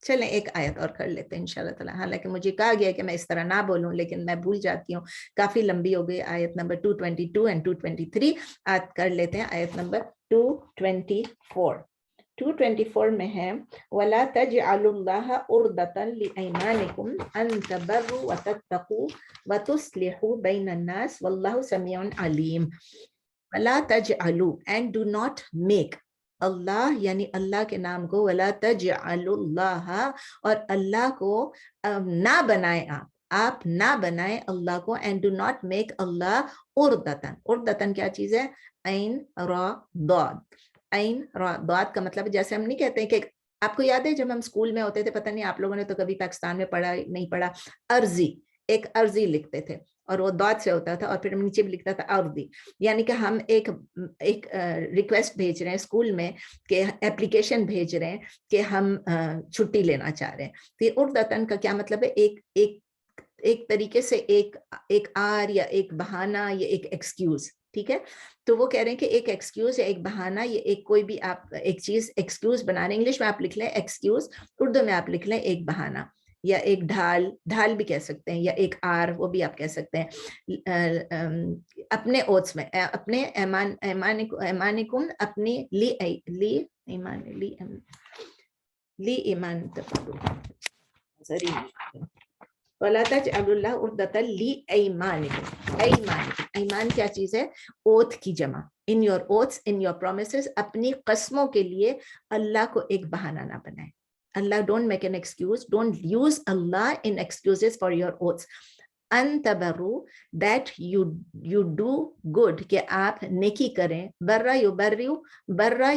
चलें एक आयत और कर लेते हैं इंशाल्लाह ताला। हालांकि मुझे कहा गया कि मैं इस तरह ना बोलूं, लेकिन मैं भूल जाती हूँ, काफी लंबी हो गई। आयत नंबर 222 एंड 223 आज कर लेते हैं। आयत नंबर 224 में है, वला तजअलुल्लाह उर्दतन लिअयमानिकुम अन तबर्रु व तत्तकू व तुस्लिहू बैनन नास वल्लाहु समीउन अलीम। वला तजअलू, एंड डू नॉट मेक, अल्लाह यानी अल्लाह के नाम को, वला तजअलुल्लाह, और अल्लाह को ना बनाए, आप ना बनाए अल्लाह को, एंड डू नॉट मेक अल्लाह उर्दतन। उर्दतन क्या चीज है? ऐन रा दाद। ऐन रा दाद का मतलब, जैसे हम नहीं कहते हैं कि, आपको याद है जब हम स्कूल में होते थे, पता नहीं आप लोगों ने तो कभी पाकिस्तान में पढ़ा नहीं पढ़ा, अर्जी, एक अर्जी लिखते थे और वो दाद से होता था, और फिर नीचे भी लिखता था अर्दी, यानी कि हम एक रिक्वेस्ट भेज रहे हैं स्कूल में, कि एप्लीकेशन भेज रहे हैं कि हम छुट्टी लेना चाह रहे हैं। तो ये उर्दतन का क्या मतलब है? एक तरीके से एक आर या एक बहाना या एक एक्सक्यूज, ठीक है। तो वो कह रहे हैं कि एक एक्सक्यूज या एक बहाना, या एक कोई भी आप एक चीज एक्सक्यूज बना रहे हैं, इंग्लिश में आप लिख लें एक्सक्यूज, उर्दू में आप लिख लें एक बहाना, या एक ढाल भी कह सकते हैं, या एक आर, वो भी आप कह सकते हैं। अपने ओट्स में, अपने ऐमानिकुम, अपनी ली ईमान वला तजअलुल्लाह उर्दतन लिअयमानिकुम। ऐमान क्या चीज है? ओथ की जमा। In your oaths, in your promises, अपनी कसमों के लिए अल्लाह को एक बहाना ना बनाए। Allah, don't make an excuse. Don't use Allah in excuses for your oaths. अंतबरु, that you do good, कि आप नेकी करें। बर्रा युबर्रु, बर्रा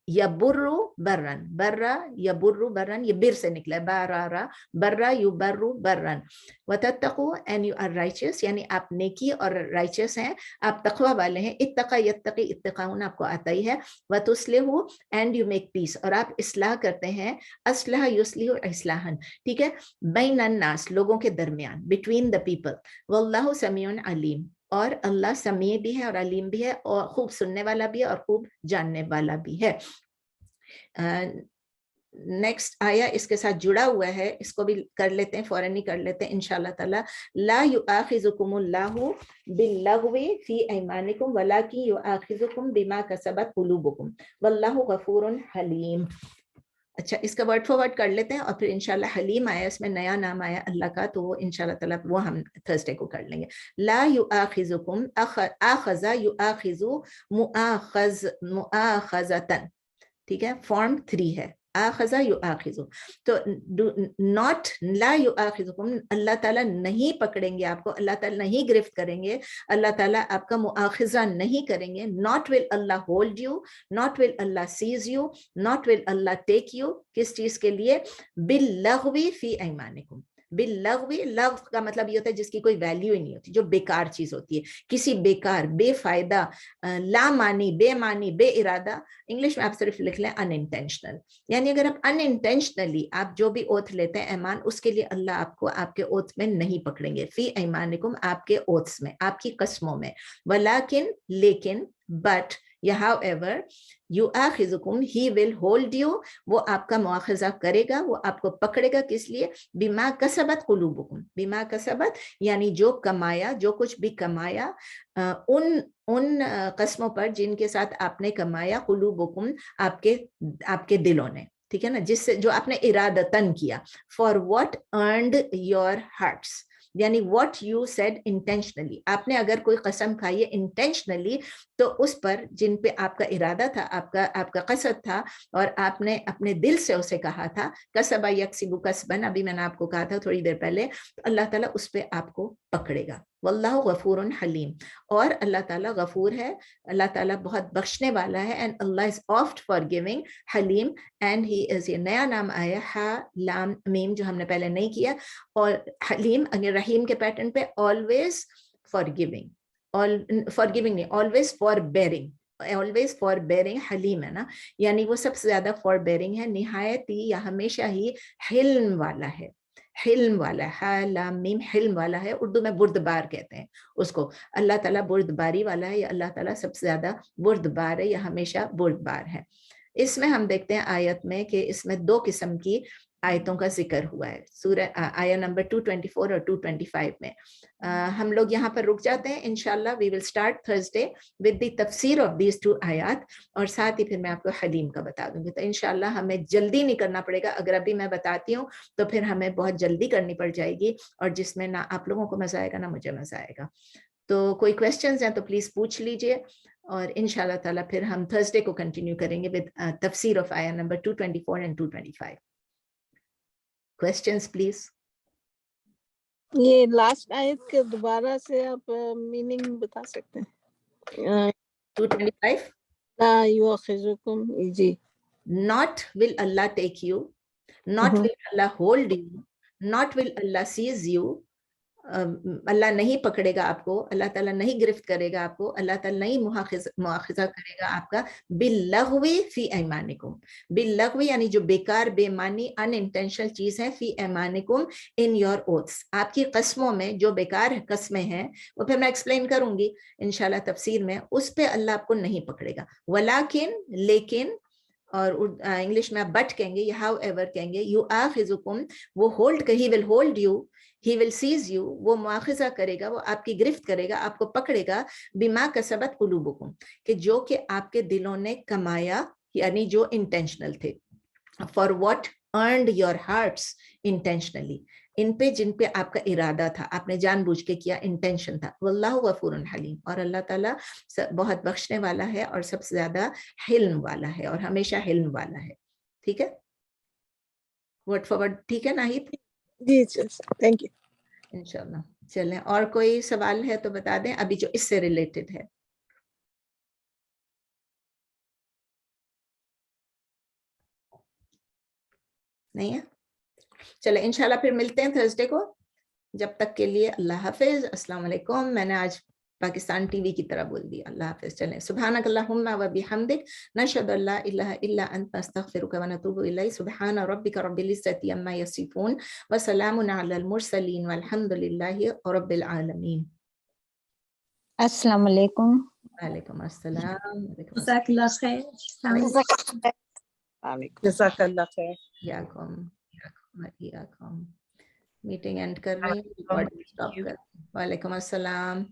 यबुर्रु बर्रन, बर्रा यबुर्रु बर्रन, ये बिर से निकला, बारा, बर्रा युबर्रु बर्रन। वतत्तकू, एंड यू आर राइचियस, यानी आप नेकी और राइचियस हैं, आप तकवा वाले हैं। इत्तका यत्तकी, इत्तकाउन आपको आता ही है। वतुस्लिहू, एंड यू मेक पीस, और आप इस्लाह करते हैं। अस्लह युस्लिहु इस्लाहन, ठीक है, बैनन नास, लोगों के दरमियान, बिटवीन द पीपल। वल्लाहु समीउन अलीम, और अल्लाह समी भी है और अलीम भी है, और खूब सुनने वाला भी है और खूब जानने वाला भी है। नेक्स्ट आया इसके साथ जुड़ा हुआ है, इसको भी कर लेते हैं, फौरन ही कर लेते हैं इंशाल्लाह ताला। ला युआखिजुकुमुल्लाहु बिल्लग़वी फी ऐमानिकुम वलाकिन युआखिजुकुम बिमा कसबत कुलूबुकुम वल्लाहु गफूरुन हलीम। अच्छा, इसका वर्ड फॉर वर्ड कर लेते हैं, और फिर इंशाल्लाह हलीम आया, इसमें नया नाम आया अल्लाह का, तो वो इंशाल्लाह ताला वो हम थर्सडे को कर लेंगे। ला युआखिजुकुम, आखज़ा युआखिजु, मुआखज़तन, ठीक है, फॉर्म 3 है, आखज़ा युआखिजु। तो नॉट ला युआखिजुकुम, अल्लाह ताला नहीं पकड़ेंगे आपको, अल्लाह ताला नहीं गिरफ्त करेंगे, अल्लाह ताला आपका मुआखिजा नहीं करेंगे। नॉट विल अल्लाह होल्ड यू, नॉट विल अल्लाह सीज यू, नॉट विल अल्लाह टेक यू, किस चीज के लिए? बिल्लग़वी फी ऐमानिकुम। बिल्लग़वी, लग़्व का मतलब ये होता है जिसकी कोई वैल्यू ही नहीं होती, जो बेकार चीज होती है, किसी बेकार, बेफायदा, लामानी, बेमानी, बे इरादा। इंग्लिश में आप सिर्फ लिख लें अनइंटेंशनल, यानी अगर आप अनइंटेंशनली आप जो भी ओथ लेते हैं ऐमान, उसके लिए अल्लाह आपको आपके ओथ में नहीं पकड़ेंगे। फी ऐमानिकुम, आपके ओथ्स में, आपकी कसमों में। वलाकिन, लेकिन, बट, या however युआखिजुकुम, he will hold you, वो आपका मुआखजा करेगा, वो आपको पकड़ेगा, किस लिए? बिमा कसबत कुलूबुकुम, बिमा कसबत यानी जो कमाया, जो कुछ भी कमाया उन कस्मों पर जिनके साथ आपने कमाया, कुलूबुकुम आपके दिलों ने, ठीक है ना, जिससे जो आपने इरादतन किया, for what earned your hearts, यानी व्हाट यू सेड इंटेंशनली, आपने अगर कोई कसम खाई है इंटेंशनली तो उस पर जिन पे आपका इरादा था, आपका कसद था और आपने अपने दिल से उसे कहा था, कसबा यक्सिबु कसबन, अभी मैंने आपको कहा था थोड़ी देर पहले, तो अल्लाह ताला उस पे आपको पकड़ेगा। वल्लाहु गफूरुन हलीम, और अल्लाह ताला गफूर है, अल्लाह ताला बहुत बख्शने वाला है, एंड अल्लाह इज ऑफ्ट फॉरगिविंग, हलीम, एंड ही इज, ये नया नाम आया हा लाम मीम जो हमने पहले नहीं किया, और हलीम अगर रहीम के पैटर्न पे ऑलवेज फॉरगिविंग, फॉरगिविंग नहीं, ऑलवेज फॉरबेयरिंग, ऑलवेज फॉरबेयरिंग हलीम है ना, यानी वो सबसे ज्यादा फॉरबेयरिंग है, निहायत ही या हमेशा ही हिल्म वाला है, हिल्म वाला है, लाम मीम हिल्म वाला है, उर्दू में बुर्दबार कहते हैं उसको, अल्लाह ताला बुर्दबारी वाला है, या अल्लाह ताला सबसे ज्यादा बुर्दबार है या हमेशा बुर्दबार है। इसमें हम देखते हैं आयत में कि इसमें दो किस्म की आयतों का जिक्र हुआ है, सूरह आयत नंबर 224 और 225 में। हम लोग यहाँ पर रुक जाते हैं, इंशाल्लाह we will start Thursday with the तफसीर ऑफ दीज टू आयत, और साथ ही फिर मैं आपको हलीम का बता दूंगी। तो इंशाल्लाह हमें जल्दी नहीं करना पड़ेगा, अगर अभी मैं बताती हूँ तो फिर हमें बहुत जल्दी करनी पड़ जाएगी, और जिसमें ना आप लोगों को मजा आएगा ना मुझे मजा आएगा। तो कोई क्वेश्चंस हैं तो प्लीज पूछ लीजिए, और इंशाल्लाह ताला फिर हम थर्सडे को कंटिन्यू करेंगे विद तफसीर ऑफ आयत नंबर 224 एंड 225। Questions please. ये लास्ट आयत के दोबारा से आप मीनिंग बता सकते हैं? 225 ला युआखिजुकुम, जी। Not will Allah take you, not will Allah hold you, not will Allah seize you, अल्लाह नहीं पकड़ेगा आपको, अल्लाह ताला नहीं गिरफ्त करेगा आपको, अल्लाह ताला नहीं मुआखिजा करेगा आपका, बिल्लग़वी फी ऐमानिकुम, बिल्लग़वी यानी जो बेकार बेमानी अनइंटेंशनल चीज है, फी ऐमानिकुम इन योर ओथ्स, आपकी कस्मों में जो बेकार कस्में हैं, वो फिर मैं एक्सप्लेन करूंगी इंशाल्लाह तफसीर में, उस पे अल्लाह आपको नहीं पकड़ेगा। वलाकिन, लेकिन, और इंग्लिश में आप बट कहेंगे या हाउ एवर कहेंगे, युआखिजुकुम, वो hold, he will hold you, he will seize you, वो मुआखिजा करेगा, वो आपकी गिरफ्त करेगा, आपको पकड़ेगा, बिमा कसबत कुलूबुकुम, कि जो कि आपके दिलों ने कमाया, यानी जो इंटेंशनल थे, for what earned your hearts intentionally, इन पे जिन पे आपका इरादा था, आपने जानबूझ के किया, इंटेंशन था। वल्लाहु गफूरुन हलीम, और अल्लाह ताला बहुत बख्शने वाला है और सबसे ज्यादा हिल्म वाला है, और हमेशा हिल्म वाला है। ठीक है, वर्ड फॉर वर्ड ठीक है नाहिद? जी, थैंक यू। इंशाल्लाह। चलें, और कोई सवाल है तो बता दें, अभी जो इससे रिलेटेड है। नहीं है? चले, इंशाल्लाह फिर मिलते हैं थर्सडे को। जब तक के लिए अल्लाह हाफिज, अस्सलाम वालेकुम। मैंने आज पाकिस्तान टीवी की तरह बोल दिया, अल्लाह हाफिज। चलें, सुब्हानक अल्लाहुम्मा व बिहम्दिक, नशहदु अल्ला इलाहा इल्ला अंता, नस्तगफिरुका व नतूबु इलैक, सुब्हान रब्बिका रब्बिल इज्जति अम्मा यसिफून, व सलामुन अलल मुरसलीन, वल्हम्दुलिल्लाहि रब्बिल आलमीन। अस्सलाम वालेकुम। वालेकुम अस्सलाम। जज़ाकल्लाह खैर। जज़ाकल्लाह खैर। मीटिंग एंड कर रही हूँ, रिकॉर्डिंग स्टॉप कर। वालेकुम अस्सलाम।